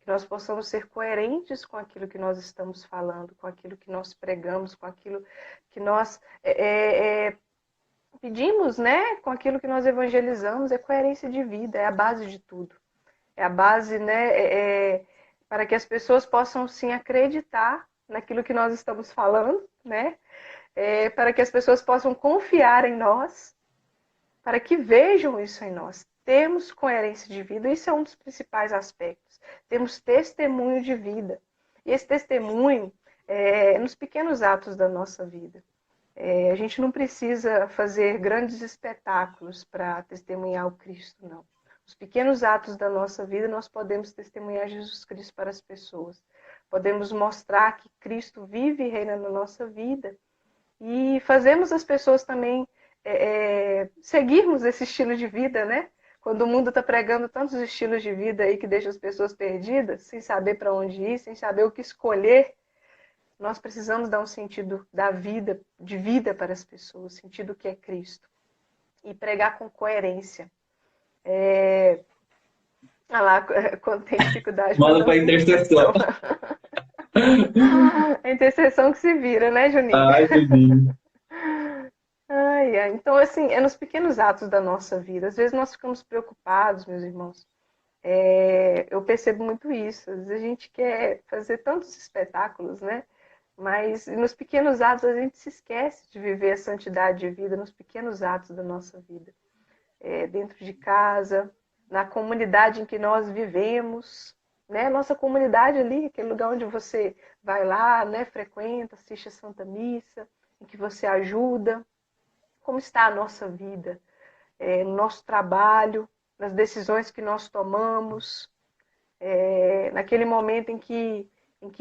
Que nós possamos ser coerentes com aquilo que nós estamos falando, com aquilo que nós pregamos, com aquilo que nós pedimos, né? Com aquilo que nós evangelizamos, é coerência de vida, é a base de tudo. É a base, né? Para que as pessoas possam sim acreditar naquilo que nós estamos falando, né? Para que as pessoas possam confiar em nós, para que vejam isso em nós. Temos coerência de vida, isso é um dos principais aspectos. Temos testemunho de vida. E esse testemunho nos pequenos atos da nossa vida. A gente não precisa fazer grandes espetáculos para testemunhar o Cristo, não. Os pequenos atos da nossa vida, nós podemos testemunhar Jesus Cristo para as pessoas. Podemos mostrar que Cristo vive e reina na nossa vida. E fazemos as pessoas também seguirmos esse estilo de vida, né? Quando o mundo está pregando tantos estilos de vida aí que deixam as pessoas perdidas, sem saber para onde ir, sem saber o que escolher, nós precisamos dar um sentido de vida para as pessoas, sentido que é Cristo. E pregar com coerência. Olha lá, quando tem dificuldade, Manda para a intercessão. intercessão. A intercessão que se vira, né, Juninho? Ai, Juninho. Então, assim, é nos pequenos atos da nossa vida. Às vezes nós ficamos preocupados, meus irmãos. Eu percebo muito isso. Às vezes a gente quer fazer tantos espetáculos, né? Mas nos pequenos atos a gente se esquece de viver a santidade de vida nos pequenos atos da nossa vida. Dentro de casa, na comunidade em que nós vivemos, né? Nossa comunidade ali, aquele lugar onde você vai lá, né? Frequenta, assiste a Santa Missa, em que você ajuda. Como está a nossa vida, no nosso trabalho, nas decisões que nós tomamos, naquele momento em que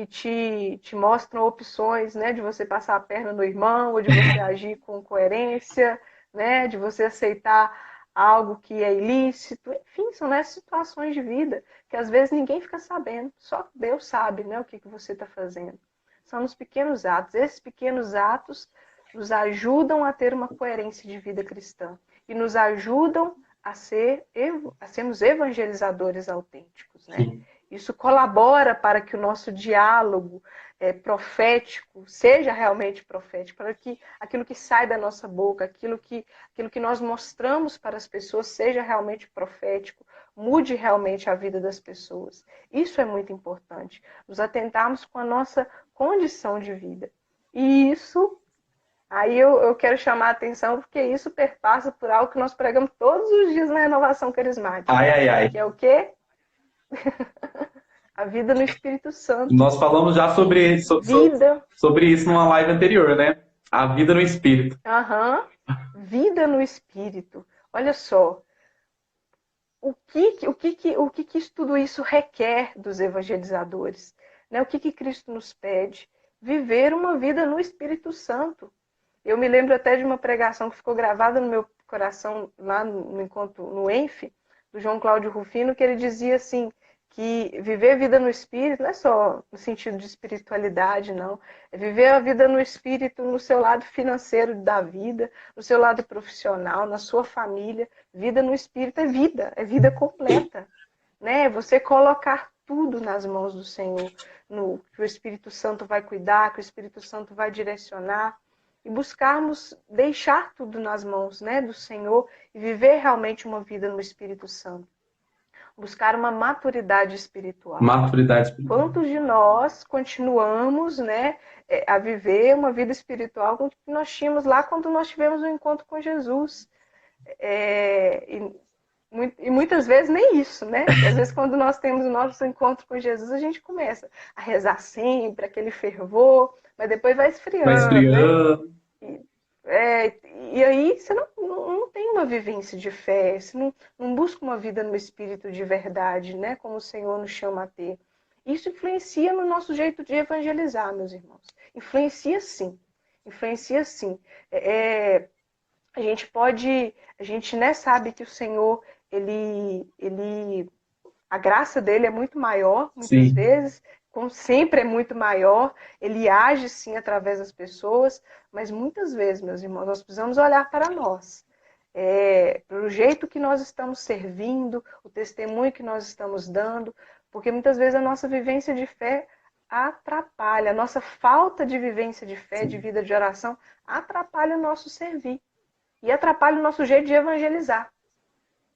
te mostram opções, né, de você passar a perna no irmão, ou de você agir com coerência, né, de você aceitar algo que é ilícito. Enfim, são essas situações de vida que às vezes ninguém fica sabendo, só Deus sabe, né, o que você está fazendo. São nos pequenos atos. Esses pequenos atos nos ajudam a ter uma coerência de vida cristã e nos ajudam a sermos evangelizadores autênticos, né? Sim. Isso colabora para que o nosso diálogo profético seja realmente profético, para que aquilo que sai da nossa boca, aquilo que nós mostramos para as pessoas seja realmente profético, mude realmente a vida das pessoas. Isso é muito importante, nos atentarmos com a nossa condição de vida. E isso, aí eu quero chamar a atenção, porque isso perpassa por algo que nós pregamos todos os dias na Renovação Carismática. Ai, ai, ai. Que é o quê? A vida no Espírito Santo. Nós falamos já sobre isso numa live anterior, né? A vida no Espírito. Vida no Espírito. Olha só. O que tudo isso requer dos evangelizadores? Né? O que Cristo nos pede? Viver uma vida no Espírito Santo. Eu me lembro até de uma pregação que ficou gravada no meu coração lá no encontro no ENF, do João Cláudio Rufino, que ele dizia assim, que viver a vida no Espírito não é só no sentido de espiritualidade, não. É viver a vida no Espírito no seu lado financeiro da vida, no seu lado profissional, na sua família. Vida no Espírito é vida completa. Né? Você colocar tudo nas mãos do Senhor, que o Espírito Santo vai cuidar, que o Espírito Santo vai direcionar, e buscarmos deixar tudo nas mãos, né, do Senhor e viver realmente uma vida no Espírito Santo. Buscar uma maturidade espiritual. Maturidade espiritual. Quantos de nós continuamos, né, a viver uma vida espiritual que nós tínhamos lá quando nós tivemos um encontro com Jesus? E muitas vezes nem isso, né? Às vezes quando nós temos o nosso encontro com Jesus, a gente começa a rezar sempre, aquele fervor, mas depois vai esfriando. Vai esfriando. Né? E aí você não tem uma vivência de fé, você não busca uma vida no Espírito de verdade, né? Como o Senhor nos chama a ter. Isso influencia no nosso jeito de evangelizar, meus irmãos. Influencia sim. Influencia sim. A gente né, sabe que o Senhor, a graça dele é muito maior, muitas vezes, como sempre é muito maior, ele age sim através das pessoas, mas muitas vezes, meus irmãos, nós precisamos olhar para nós, para o jeito que nós estamos servindo, o testemunho que nós estamos dando, porque muitas vezes a nossa vivência de fé atrapalha, a nossa falta de vivência de fé, de vida de oração, atrapalha o nosso servir e atrapalha o nosso jeito de evangelizar.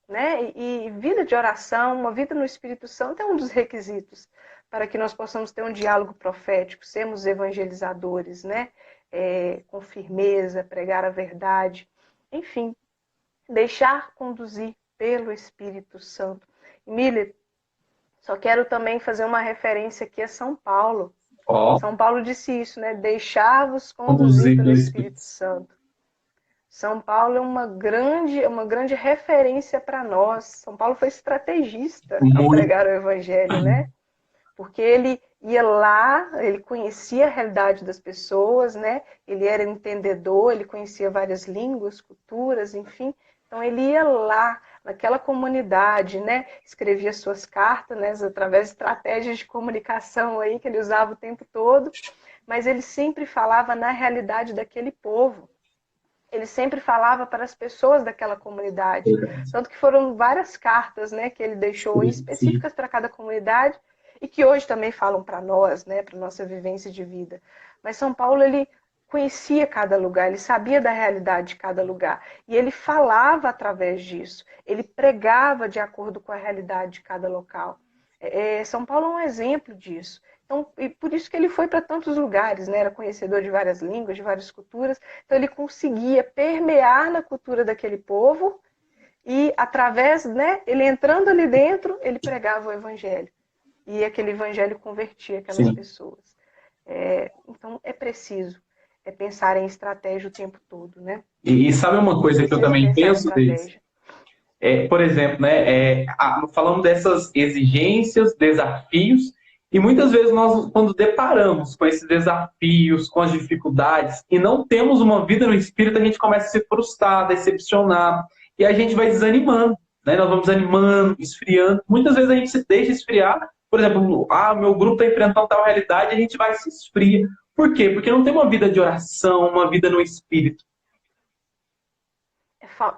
Né? E vida de oração, uma vida no Espírito Santo é um dos requisitos para que nós possamos ter um diálogo profético, sermos evangelizadores, né? Com firmeza, pregar a verdade, enfim, deixar conduzir pelo Espírito Santo. Miller, só quero também fazer uma referência aqui a São Paulo. Ó, São Paulo disse isso, né? Deixar-vos conduzir conduzir pelo pelo Espírito. Espírito Santo. São Paulo é uma grande referência para nós. São Paulo foi estrategista ao Muito. pregar o Evangelho, né? Porque ele ia lá, ele conhecia a realidade das pessoas, né? Ele era entendedor, ele conhecia várias línguas, culturas, enfim. Então ele ia lá, naquela comunidade, né? Escrevia suas cartas, né? Através de estratégias de comunicação aí que ele usava o tempo todo, mas ele sempre falava na realidade daquele povo. Ele sempre falava para as pessoas daquela comunidade. Tanto que foram várias cartas, né, que ele deixou Sim. específicas para cada comunidade e que hoje também falam para nós, né, para nossa vivência de vida. Mas São Paulo, ele conhecia cada lugar, ele sabia da realidade de cada lugar e ele falava através disso. Ele pregava de acordo com a realidade de cada local. São Paulo é um exemplo disso. Então, e por isso que ele foi para tantos lugares, né? Era conhecedor de várias línguas, de várias culturas. Então, ele conseguia permear na cultura daquele povo e, através, né? Ele entrando ali dentro, ele pregava o evangelho. E aquele evangelho convertia aquelas Sim. pessoas. Então, é preciso pensar em estratégia o tempo todo, né? E sabe uma É coisa que eu preciso também pensar em penso, Deise? estratégia. Por exemplo, né, falando dessas exigências, desafios, e muitas vezes nós, quando deparamos com esses desafios, com as dificuldades, e não temos uma vida no espírito, a gente começa a se frustrar, decepcionar, e a gente vai desanimando, né? Nós vamos desanimando, esfriando. Muitas vezes a gente se deixa esfriar, por exemplo, meu grupo está enfrentando tal realidade, a gente vai se esfria. Por quê? Porque não tem uma vida de oração, uma vida no espírito.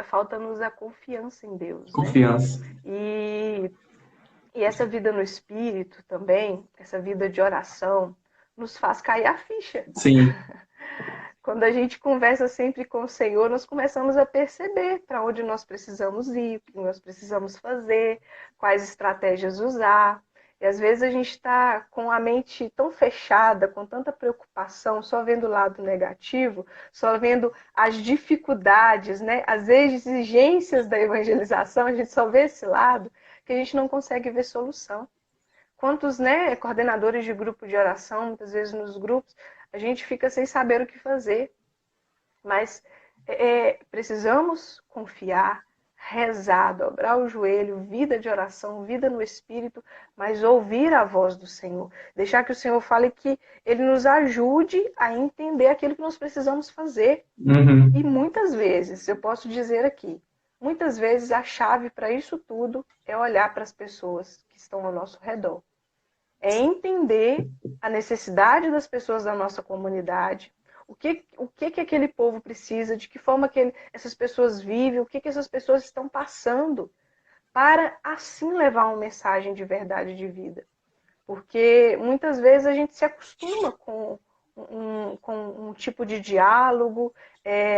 Falta-nos a confiança em Deus, né? Confiança. E essa vida no espírito também, essa vida de oração, nos faz cair a ficha. Sim. Quando a gente conversa sempre com o Senhor, nós começamos a perceber para onde nós precisamos ir, o que nós precisamos fazer, quais estratégias usar. E às vezes a gente está com a mente tão fechada, com tanta preocupação, só vendo o lado negativo, só vendo as dificuldades, né? As exigências da evangelização, a gente só vê esse lado, que a gente não consegue ver solução. Quantos, né, coordenadores de grupo de oração, muitas vezes nos grupos, a gente fica sem saber o que fazer. Mas precisamos confiar, rezar, dobrar o joelho, vida de oração, vida no Espírito, mas ouvir a voz do Senhor. Deixar que o Senhor fale, que Ele nos ajude a entender aquilo que nós precisamos fazer. Uhum. E muitas vezes, eu posso dizer aqui, muitas vezes a chave para isso tudo é olhar para as pessoas que estão ao nosso redor. É entender a necessidade das pessoas da nossa comunidade, o que aquele povo precisa, de que forma que essas pessoas vivem, o que essas pessoas estão passando, para assim levar uma mensagem de verdade de vida. Porque muitas vezes a gente se acostuma com um tipo de diálogo,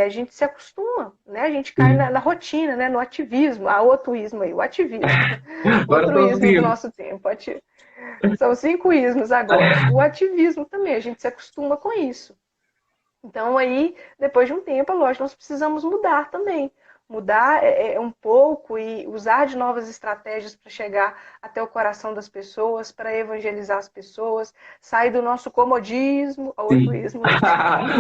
a gente se acostuma, né? A gente cai na rotina, né? No ativismo, o atuísmo aí, o ativismo, o Agora estamos altruísmo do indo. nosso tempo. São 5 ismos agora. O ativismo também, a gente se acostuma com isso. Então aí, depois de um tempo, é lógico, nós precisamos mudar também. Mudar um pouco e usar de novas estratégias para chegar até o coração das pessoas, para evangelizar as pessoas, sair do nosso comodismo, ao Sim. oituísmo,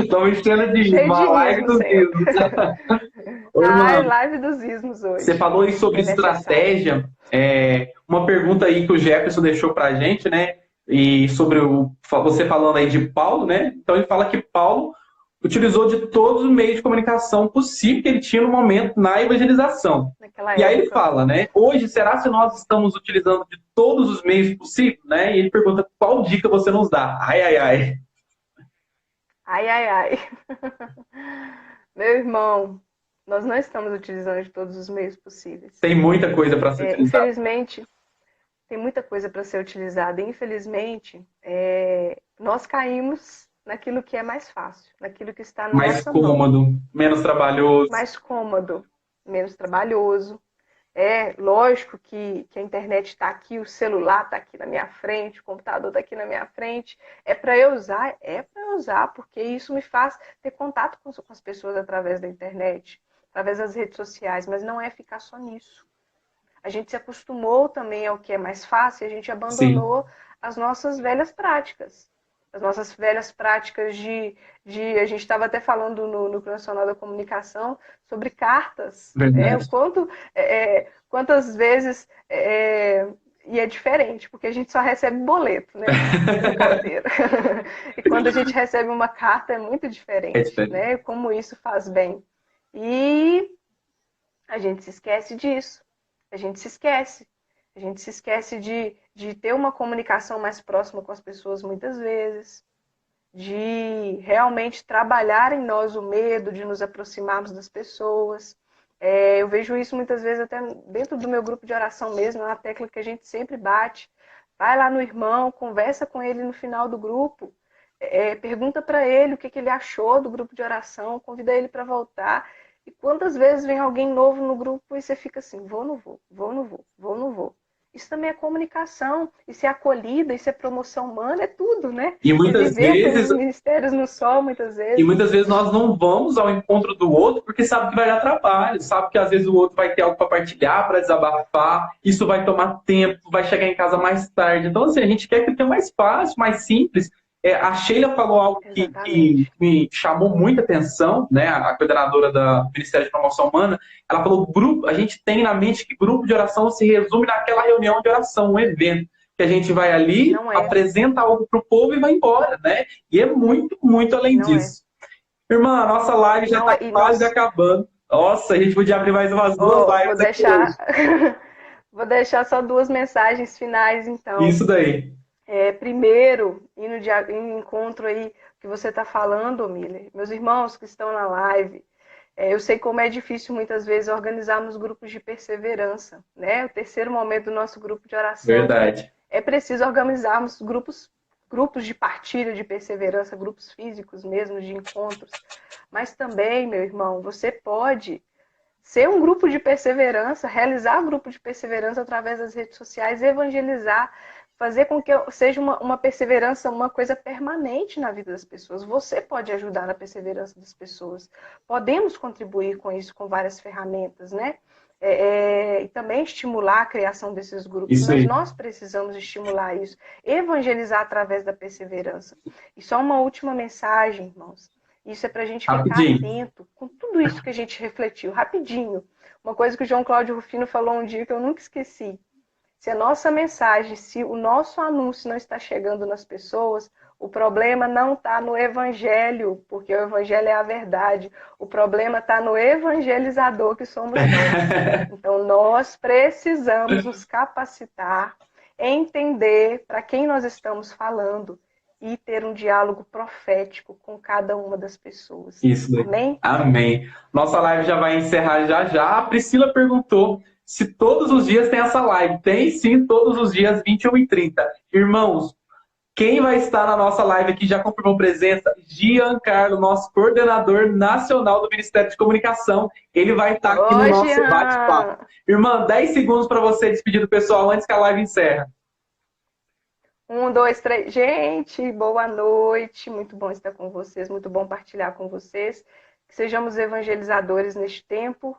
Estamos enchendo de cheio ismo, de a live ismo dos sempre. ismos. Ô, Ai, irmã, live dos ismos você hoje. falou aí sobre É necessário. estratégia. Uma pergunta aí que o Jefferson deixou para a gente, né? E sobre você falando aí de Paulo, né? Então ele fala que Paulo utilizou de todos os meios de comunicação possível que ele tinha no momento na evangelização. Naquela E aí ele época. fala, né? Hoje, será se nós estamos utilizando de todos os meios possíveis, né? E ele pergunta qual dica você nos dá. Ai, ai, ai. Ai, ai, ai. Meu irmão, nós não estamos utilizando de todos os meios possíveis. Tem muita coisa para ser utilizada. Infelizmente, tem muita coisa para ser utilizada. Infelizmente, nós caímos naquilo que é mais fácil, naquilo que está na Mais nossa mão. cômodo, menos trabalhoso. Mais cômodo, menos trabalhoso. É lógico que a internet está aqui, o celular está aqui na minha frente, o computador está aqui na minha frente. É para eu usar, porque isso me faz ter contato com as pessoas através da internet, através das redes sociais, mas não é ficar só nisso. A gente se acostumou também ao que é mais fácil e a gente Sim. abandonou as nossas velhas práticas. as nossas velhas práticas a gente estava até falando no Núcleo Nacional da Comunicação sobre cartas, né? Verdade. Quantas vezes e é diferente, porque a gente só recebe boleto, né? No carteiro. E quando a gente recebe uma carta é muito É diferente, diferente. né? Como isso faz bem. E a gente se esquece disso. A gente se esquece. A gente se esquece de ter uma comunicação mais próxima com as pessoas muitas vezes, de realmente trabalhar em nós o medo de nos aproximarmos das pessoas. Eu vejo isso muitas vezes até dentro do meu grupo de oração mesmo, é uma tecla que a gente sempre bate. Vai lá no irmão, conversa com ele no final do grupo, pergunta para ele o que ele achou do grupo de oração, convida ele para voltar. E quantas vezes vem alguém novo no grupo e você fica assim, vou, não vou, vou, não vou, vou, não vou. Isso também é comunicação, isso é acolhida, isso é promoção humana, é tudo, né? E É muitas viver vezes pelos ministérios no sol, muitas E vezes. muitas vezes nós não vamos ao encontro do outro porque sabe que vai dar trabalho, sabe que às vezes o outro vai ter algo para partilhar, para desabafar, isso vai tomar tempo, vai chegar em casa mais tarde. Então, assim, a gente quer que tenha mais fácil, mais simples. A Sheila falou algo que Exatamente. me chamou muita atenção, né? A coordenadora do Ministério de Promoção Humana, ela falou: grupo, a gente tem na mente que grupo de oração se resume naquela reunião de oração, um evento que a gente vai ali, Não é, apresenta algo para o povo e vai embora, né? E é muito, muito além não é, disso. Irmã, a nossa live já não está é. E quase nós, acabando. Nossa, a gente podia abrir mais umas duas vou lives aqui hoje. deixar, vou deixar só duas mensagens finais, então. Isso daí. Primeiro, indo em encontro aí que você está falando, Miller, meus irmãos que estão na live, eu sei como é difícil muitas vezes organizarmos grupos de perseverança, né? O terceiro momento do nosso grupo de oração Verdade. é preciso organizarmos grupos de partilha, de perseverança, grupos físicos mesmo, de encontros. Mas também, meu irmão, você pode ser um grupo de perseverança, realizar grupo de perseverança através das redes sociais, evangelizar, fazer com que seja uma perseverança, uma coisa permanente na vida das pessoas. Você pode ajudar na perseverança das pessoas. Podemos contribuir com isso com várias ferramentas, né? E também estimular a criação desses grupos, Isso mas aí. nós precisamos estimular isso, evangelizar através da perseverança. E só uma última mensagem, irmãos. Isso é para a gente ficar Rapidinho. atento com tudo isso que a gente refletiu, rapidinho. Uma coisa que o João Cláudio Rufino falou um dia que eu nunca esqueci. Se a nossa mensagem, se o nosso anúncio não está chegando nas pessoas, o problema não está no evangelho, porque o evangelho é a verdade. O problema está no evangelizador que somos nós. Então, nós precisamos nos capacitar, entender para quem nós estamos falando e ter um diálogo profético com cada uma das pessoas. Isso daí. Amém? Amém. Nossa live já vai encerrar já já. A Priscila perguntou se todos os dias tem essa live. Tem sim, todos os dias, 21h30. Irmãos, quem vai estar na nossa live aqui já confirmou presença? Giancarlo, nosso coordenador nacional do Ministério de Comunicação. Ele vai estar aqui no Hoje, nosso bate-papo. Irmã, 10 segundos para você despedir do pessoal antes que a live encerre. 1, 2, 3. Gente, boa noite. Muito bom estar com vocês, muito bom partilhar com vocês. Que sejamos evangelizadores neste tempo